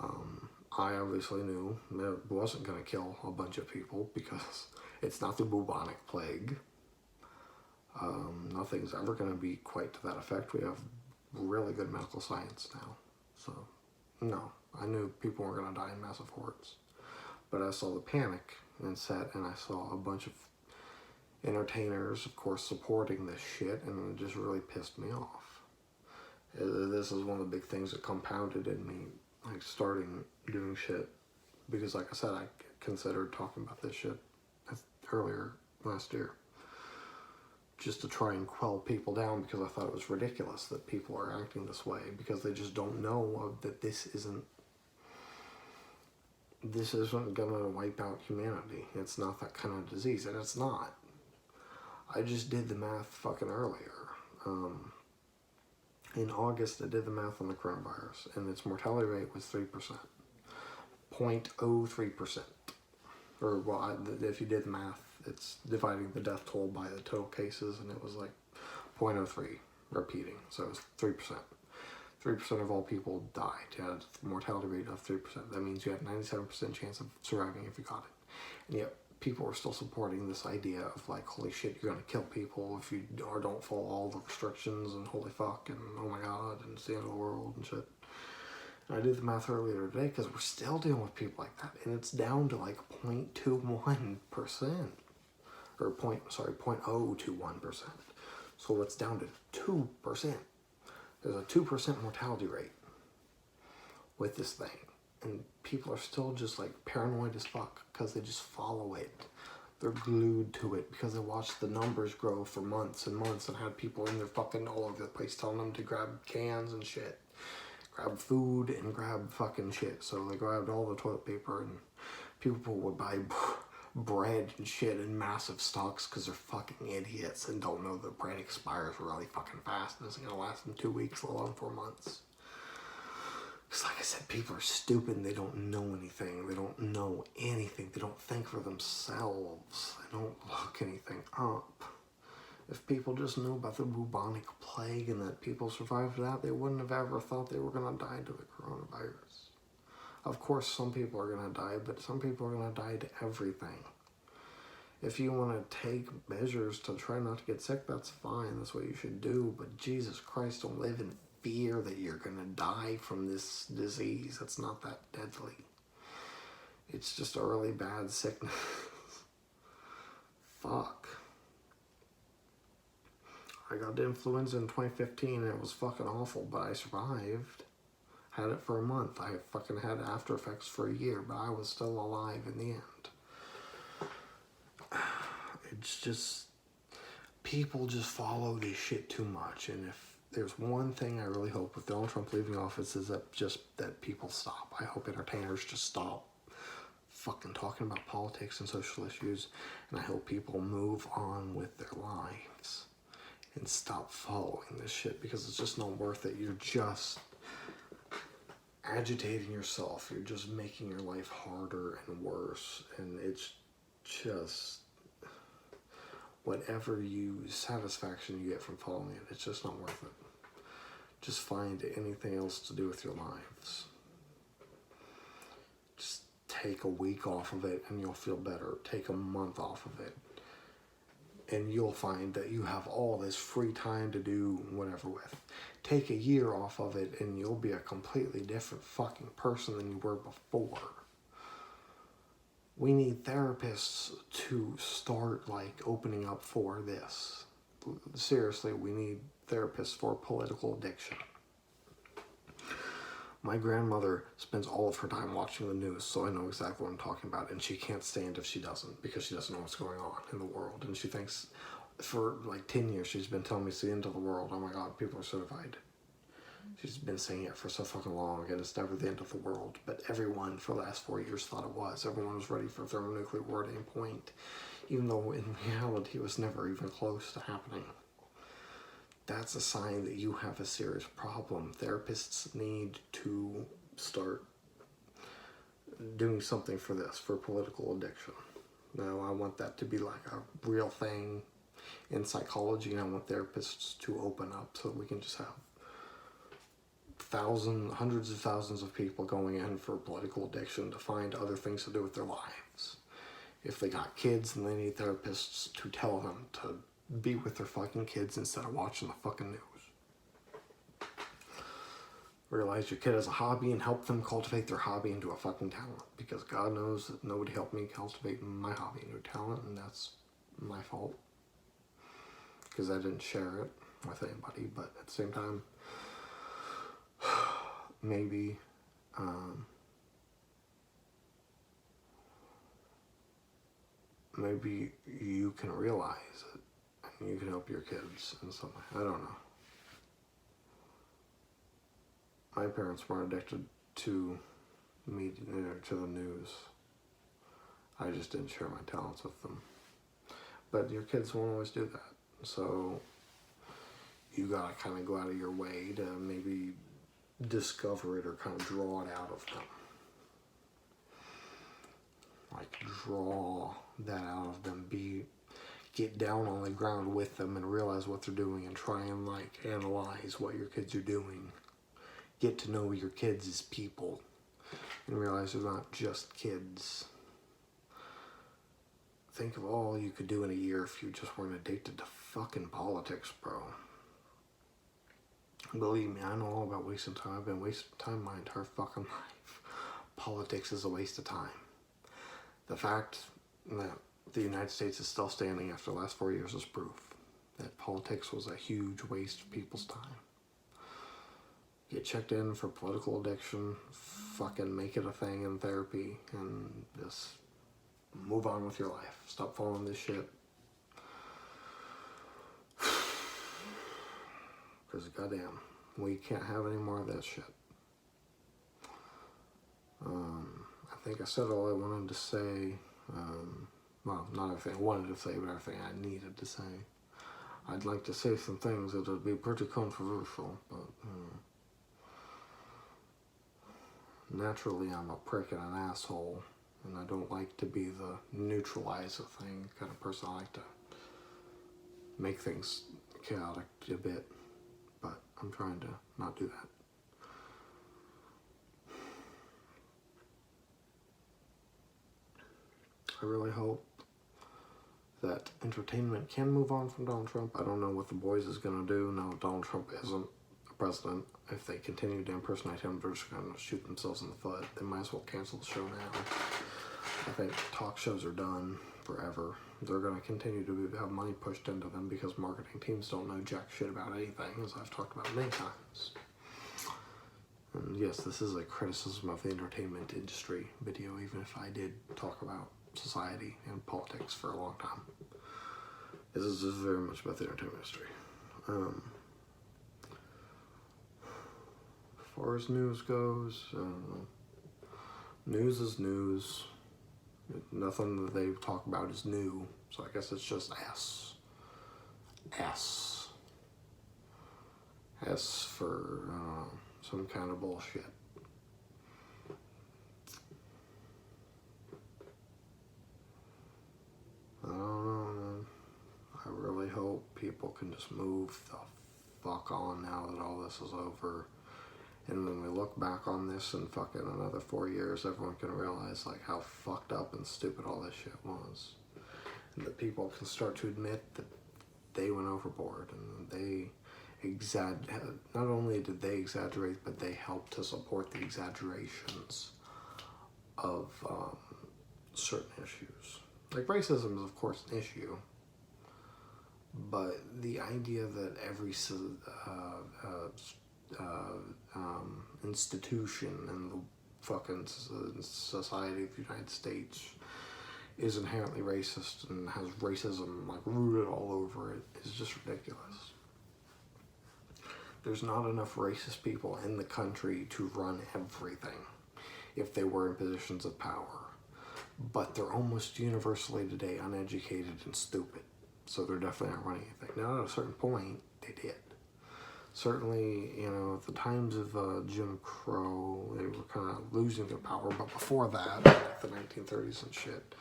I obviously knew it wasn't going to kill a bunch of people because it's not the bubonic plague. Nothing's ever going to be quite to that effect. We have really good medical science now. So, no, I knew people weren't going to die in massive hordes. But I saw the panic and I saw a bunch of entertainers, of course, supporting this shit, and it just really pissed me off. This is one of the big things that compounded in me, starting doing shit, because like I said, I considered talking about this shit earlier last year, just to try and quell people down, because I thought it was ridiculous that people are acting this way, because they just don't know that this isn't gonna wipe out humanity. It's not that kind of disease, and it's not. I just did the math fucking earlier. In August, I did the math on the coronavirus, and its mortality rate was 3%. 0.03%. Or, well, if you did the math, it's dividing the death toll by the total cases, and it was like 0.03 repeating. So it was 3%. 3% of all people died. You had a mortality rate of 3%. That means you had 97% chance of surviving if you got it. And yet, people were still supporting this idea of like, holy shit, you're gonna kill people if you don't follow all the restrictions, and holy fuck, and oh my god, and it's the end of the world and shit. And I did the math earlier today, because we're still dealing with people like that, and it's down to like 0.21%, or 0.021%. So it's down to 2%. There's a 2% mortality rate with this thing. And people are still just like paranoid as fuck because they just follow it. They're glued to it because they watched the numbers grow for months and months and had people in their fucking all over the place telling them to grab cans and shit. Grab food and grab fucking shit. So they grabbed all the toilet paper, and people would buy bread and shit in massive stocks because they're fucking idiots and don't know that bread expires really fucking fast and isn't going to last them 2 weeks, let alone 4 months. Because like I said, people are stupid and they don't know anything. They don't know anything. They don't think for themselves. They don't look anything up. If people just knew about the bubonic plague and that people survived that, they wouldn't have ever thought they were going to die to the coronavirus. Of course, some people are going to die, but some people are going to die to everything. If you want to take measures to try not to get sick, that's fine. That's what you should do. But Jesus Christ, don't live in fear that you're going to die from this disease. It's not that deadly. It's just a really bad sickness. Fuck. I got influenza in 2015 and it was fucking awful, but I survived. Had it for a month. I fucking had after effects for a year, but I was still alive in the end. It's just, people just follow this shit too much, and if there's one thing I really hope with Donald Trump leaving office is that people stop. I hope entertainers just stop fucking talking about politics and social issues, and I hope people move on with their lives and stop following this shit, because it's just not worth it. You're just agitating yourself. You're just making your life harder and worse, and it's just whatever satisfaction you get from following it, it's just not worth it. Just find anything else to do with your lives. Just take a week off of it and you'll feel better. Take a month off of it and you'll find that you have all this free time to do whatever with. Take a year off of it and you'll be a completely different fucking person than you were before. We need therapists to start like opening up for this. Seriously, we need therapists for political addiction. My grandmother spends all of her time watching the news, so I know exactly what I'm talking about, and she can't stand if she doesn't, because she doesn't know what's going on in the world, and she thinks, for like 10 years, she's been telling me it's the end of the world. Oh my God, people are so divided. She's been saying it for so fucking long, and it's never the end of the world. But everyone for the last 4 years thought it was. Everyone was ready for thermonuclear war at any point, even though in reality it was never even close to happening. That's a sign that you have a serious problem. Therapists need to start doing something for this, for political addiction. Now, I want that to be like a real thing in psychology, and I want therapists to open up so that we can just have hundreds of thousands of people going in for political addiction to find other things to do with their lives. If they got kids, then they need therapists to tell them to be with their fucking kids instead of watching the fucking news. Realize your kid has a hobby and help them cultivate their hobby into a fucking talent, because God knows that nobody helped me cultivate my hobby into a talent, and that's my fault because I didn't share it with anybody. But at the same time, maybe maybe you can realize it and you can help your kids in some way. I don't know. My parents weren't addicted to media, to the news. I just didn't share my talents with them. But your kids won't always do that. So you gotta kind of go out of your way to maybe discover it or kind of draw it out of them. Like draw that out of them. Get down on the ground with them and realize what they're doing and try and like analyze what your kids are doing. Get to know your kids as people and realize they're not just kids. Think of all you could do in a year if you just weren't addicted to fucking politics, bro. Believe me, I know all about wasting time. I've been wasting time my entire fucking life. Politics is a waste of time. The fact that the United States is still standing after the last 4 years is proof that politics was a huge waste of people's time. Get checked in for political addiction, fucking make it a thing in therapy, and just Move on with your life. Stop following this shit. Because goddamn, we can't have any more of that shit. I think I said all I wanted to say. Well, not everything I wanted to say, but everything I needed to say. I'd like to say some things that would be pretty controversial, but naturally I'm a prick and an asshole, and I don't like to be the neutralizer thing kind of person. I like to make things chaotic a bit, but I'm trying to not do that. I really hope that entertainment can move on from Donald Trump. I don't know what The Boys is going to do now that Donald Trump isn't a president. If they continue to impersonate him, they're just going to shoot themselves in the foot. They might as well cancel the show now. I think talk shows are done forever. They're going to continue to have money pushed into them because marketing teams don't know jack shit about anything, as I've talked about many times. And yes, this is a criticism of the entertainment industry video, even if I did talk about society and politics for a long time. This is very much about the entertainment industry. As far as news goes, news is news. Nothing that they talk about is new, so I guess it's just S. S for some kind of bullshit. I don't know. I really hope people can just move the fuck on now that all this is over. And when we look back on this in fucking another 4 years, everyone can realize like how fucked up and stupid all this shit was. And that people can start to admit that they went overboard and they not only did they exaggerate, but they helped to support the exaggerations of certain issues. Like racism is of course an issue, but the idea that every institution in the fucking society of the United States is inherently racist and has racism like rooted all over it is just ridiculous. There's not enough racist people in the country to run everything if they were in positions of power. But they're almost universally today uneducated and stupid. So they're definitely not running anything. Now, at a certain point, they did. Certainly, you know, at the times of Jim Crow, they were kind of losing their power. But before that, like the 1930s and shit,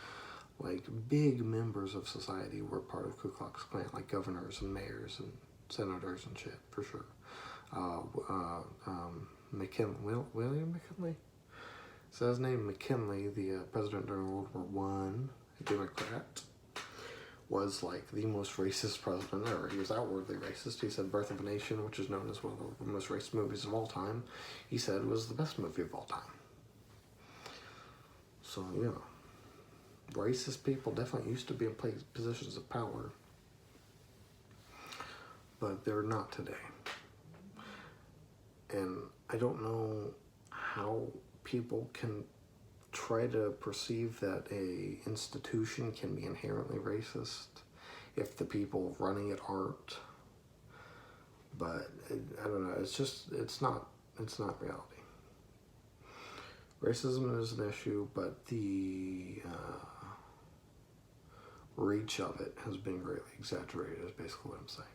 like big members of society were part of Ku Klux Klan, like governors and mayors and senators and shit, for sure. William McKinley? So his name McKinley, the president during World War I, a Democrat, was like the most racist president ever. He was outwardly racist. He said Birth of a Nation, which is known as one of the most racist movies of all time, he said was the best movie of all time. So, you know, racist people definitely used to be in positions of power, but they're not today. And I don't know how people can try to perceive that a institution can be inherently racist if the people running it aren't. But I don't know, it's not reality. Racism is an issue, but the reach of it has been greatly exaggerated, is basically what I'm saying.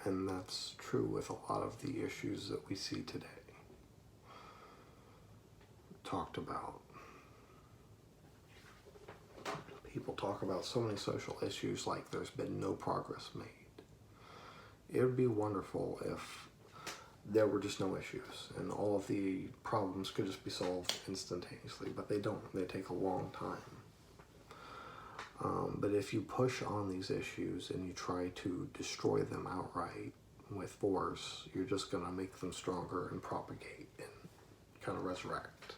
And that's true with a lot of the issues that we see today. Talked about. People talk about so many social issues like there's been no progress made. It would be wonderful if there were just no issues and all of the problems could just be solved instantaneously, but they don't. They take a long time. But if you push on these issues and you try to destroy them outright with force, you're just going to make them stronger and propagate and kind of resurrect.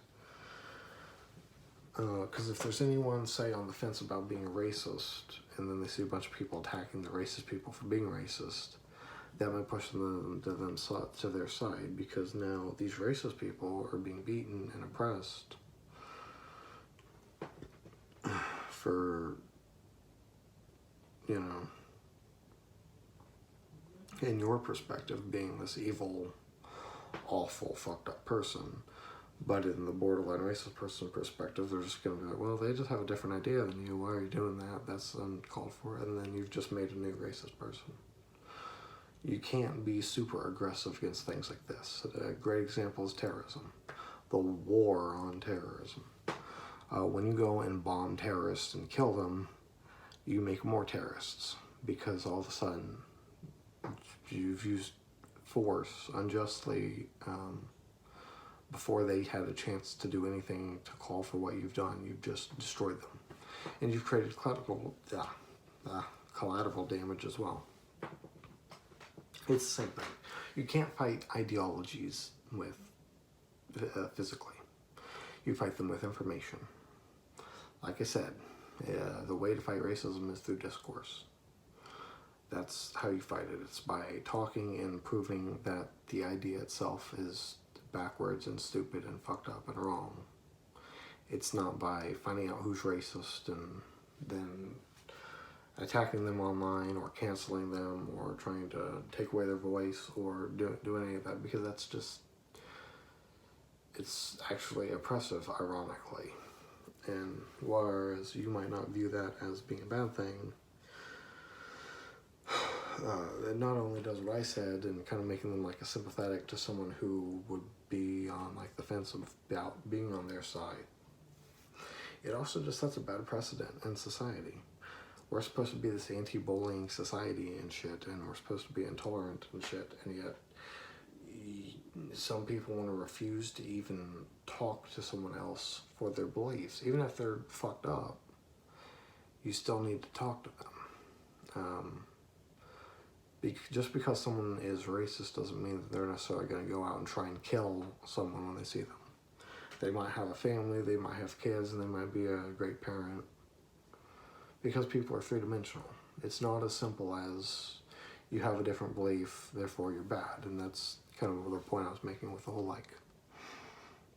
Because if there's anyone, say, on the fence about being a racist, and then they see a bunch of people attacking the racist people for being racist, that might push them to their side, because now these racist people are being beaten and oppressed for, you know, in your perspective, being this evil, awful, fucked up person. But in the borderline racist person perspective, they're just going to be like, well, they just have a different idea than you. Why are you doing that? That's uncalled for. And then you've just made a new racist person. You can't be super aggressive against things like this. A great example is terrorism. The war on terrorism. When you go and bomb terrorists and kill them, you make more terrorists. Because all of a sudden, you've used force unjustly, before they had a chance to do anything to call for what you've done. You've just destroyed them. And you've created collateral damage as well. It's the same thing. You can't fight ideologies with physically. You fight them with information. Like I said, the way to fight racism is through discourse. That's how you fight it. It's by talking and proving that the idea itself is backwards and stupid and fucked up and wrong. It's not by finding out who's racist and then attacking them online or canceling them or trying to take away their voice or do any of that, because that's just, it's actually oppressive, ironically. And whereas you might not view that as being a bad thing, it not only does what I said and kind of making them like a sympathetic to someone who would be on like the fence about being on their side, it also just sets a bad precedent in society. We're supposed to be this anti-bullying society and shit, and we're supposed to be intolerant and shit, and yet some people want to refuse to even talk to someone else for their beliefs. Even if they're fucked up, you still need to talk to them. Just because someone is racist doesn't mean that they're necessarily going to go out and try and kill someone when they see them. They might have a family, they might have kids, and they might be a great parent. Because people are three-dimensional. It's not as simple as you have a different belief, therefore you're bad. And that's kind of the point I was making with the whole, like,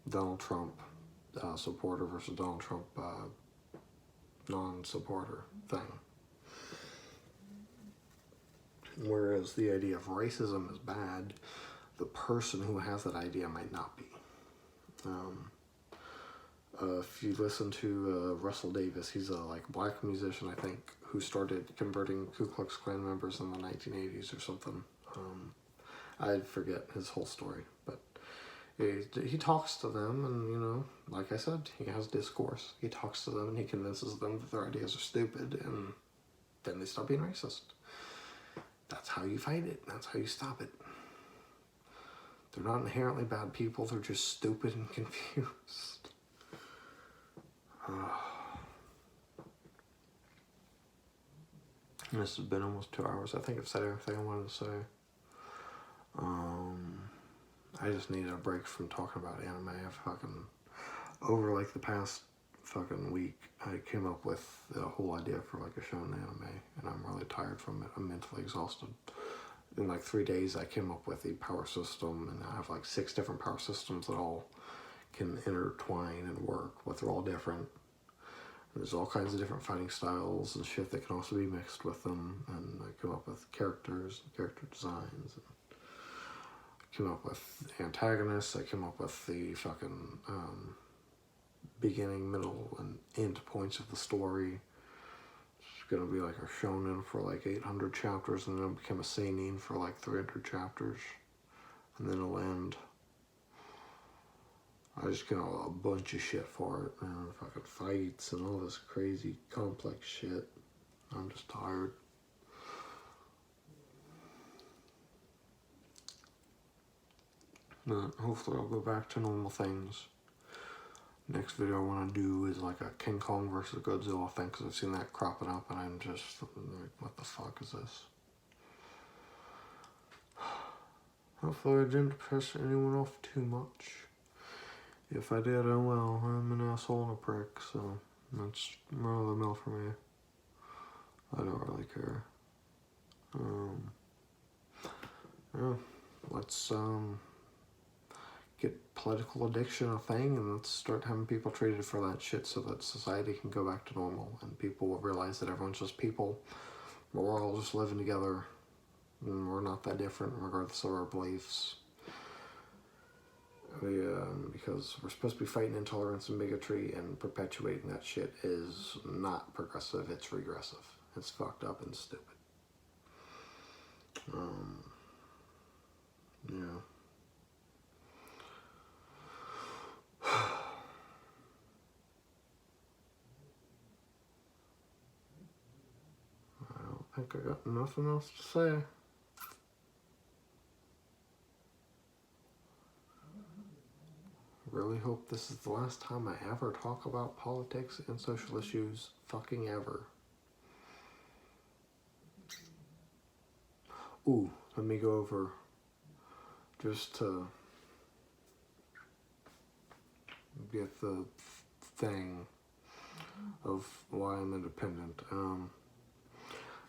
Donald Trump supporter versus Donald Trump non-supporter thing. Whereas the idea of racism is bad, the person who has that idea might not be. If you listen to Russell Davis, he's a black musician, I think, who started converting Ku Klux Klan members in the 1980s or something. I forget his whole story, but he talks to them, and like I said, he has discourse. He talks to them and he convinces them that their ideas are stupid, and then they stop being racist. That's how you fight it. That's how you stop it. They're not inherently bad people. They're just stupid and confused. This has been almost 2 hours. I think I've said everything I wanted to say. I just needed a break from talking about anime. Over the past week, I came up with the whole idea for a shonen anime, and I'm really tired from it. I'm mentally exhausted. In 3 days, I came up with the power system, and I have 6 different power systems that all can intertwine and work, but they're all different. There's all kinds of different fighting styles and shit that can also be mixed with them, and I come up with characters, character designs, and I came up with antagonists, I came up with the beginning, middle, and end points of the story. It's gonna be a shonen for 800 chapters, and then it'll become a seinen for 300 chapters, and then it'll end. I just got a bunch of shit for it, man. Fights and all this crazy complex shit. I'm just tired. But hopefully I'll go back to normal things. Next video I want to do is a King Kong versus Godzilla thing, because I've seen that cropping up and I'm just what the fuck is this? Hopefully I didn't piss anyone off too much. If I did, oh well, I'm an asshole and a prick, so that's run of the mill for me. I don't really care. Yeah, let's get political addiction a thing, and let's start having people treated for that shit so that society can go back to normal and people will realize that everyone's just people. We're all just living together and we're not that different regardless of our beliefs. Because we're supposed to be fighting intolerance and bigotry, and perpetuating that shit is not progressive, it's regressive. It's fucked up and stupid. Yeah. I don't think I got nothing else to say. Really hope this is the last time I ever talk about politics and social issues fucking ever. Ooh, let me go over just to get the thing of why I'm independent.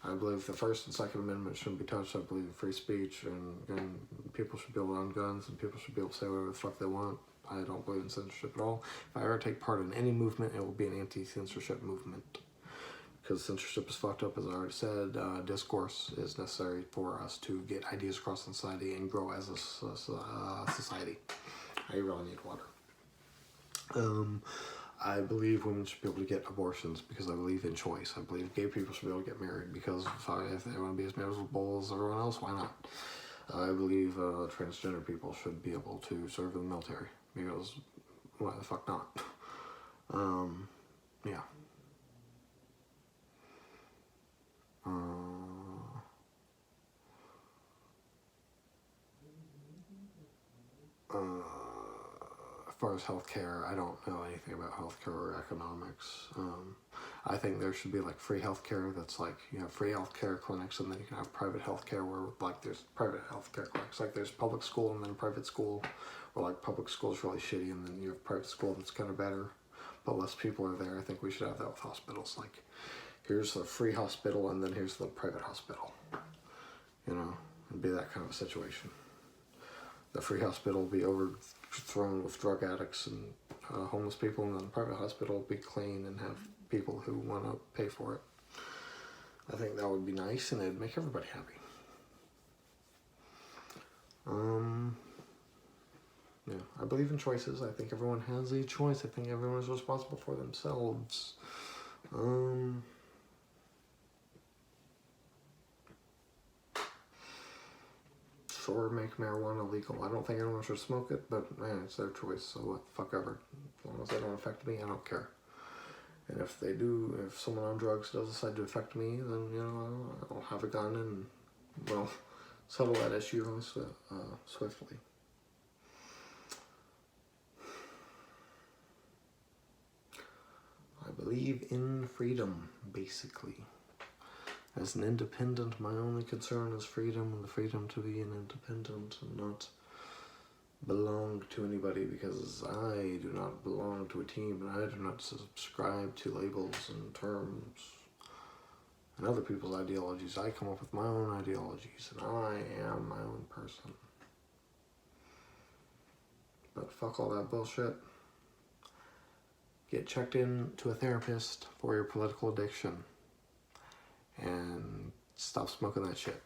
I believe the First and Second Amendment shouldn't be touched. I believe in free speech, and people should be able to own guns, and people should be able to say whatever the fuck they want. I don't believe in censorship at all. If I ever take part in any movement, it will be an anti-censorship movement. Because censorship is fucked up, as I already said. Discourse is necessary for us to get ideas across society and grow as a society. I really need water. I believe women should be able to get abortions because I believe in choice. I believe gay people should be able to get married because if they want to be as miserable as everyone else, why not? I believe transgender people should be able to serve in the military because why the fuck not? Yeah. As far as healthcare, I don't know anything about healthcare or economics. I think there should be like free healthcare that's like, you have free healthcare clinics, and then you can have private healthcare where like there's private healthcare clinics. Like there's public school and then private school, or like public school is really shitty and then you have private school that's kind of better, but less people are there. I think we should have that with hospitals. Like here's the free hospital and then here's the private hospital. You know, it'd be that kind of a situation. The free hospital will be overthrown with drug addicts and homeless people, and then the private hospital will be clean and have people who want to pay for it. I think that would be nice, and it'd make everybody happy. Yeah, I believe in choices. I think everyone has a choice. I think everyone is responsible for themselves. Sure, make marijuana legal. I don't think anyone should smoke it, but man, it's their choice, so what the fuck ever. As long as they don't affect me, I don't care. And if they do, if someone on drugs does decide to affect me, then, you know, I'll have a gun and, well, settle that issue swiftly. I believe in freedom, basically. As an independent, my only concern is freedom, and the freedom to be an independent and not belong to anybody, because I do not belong to a team, and I do not subscribe to labels and terms and other people's ideologies. I come up with my own ideologies, and I am my own person. But fuck all that bullshit. Get checked in to a therapist for your political addiction. And stop smoking that shit.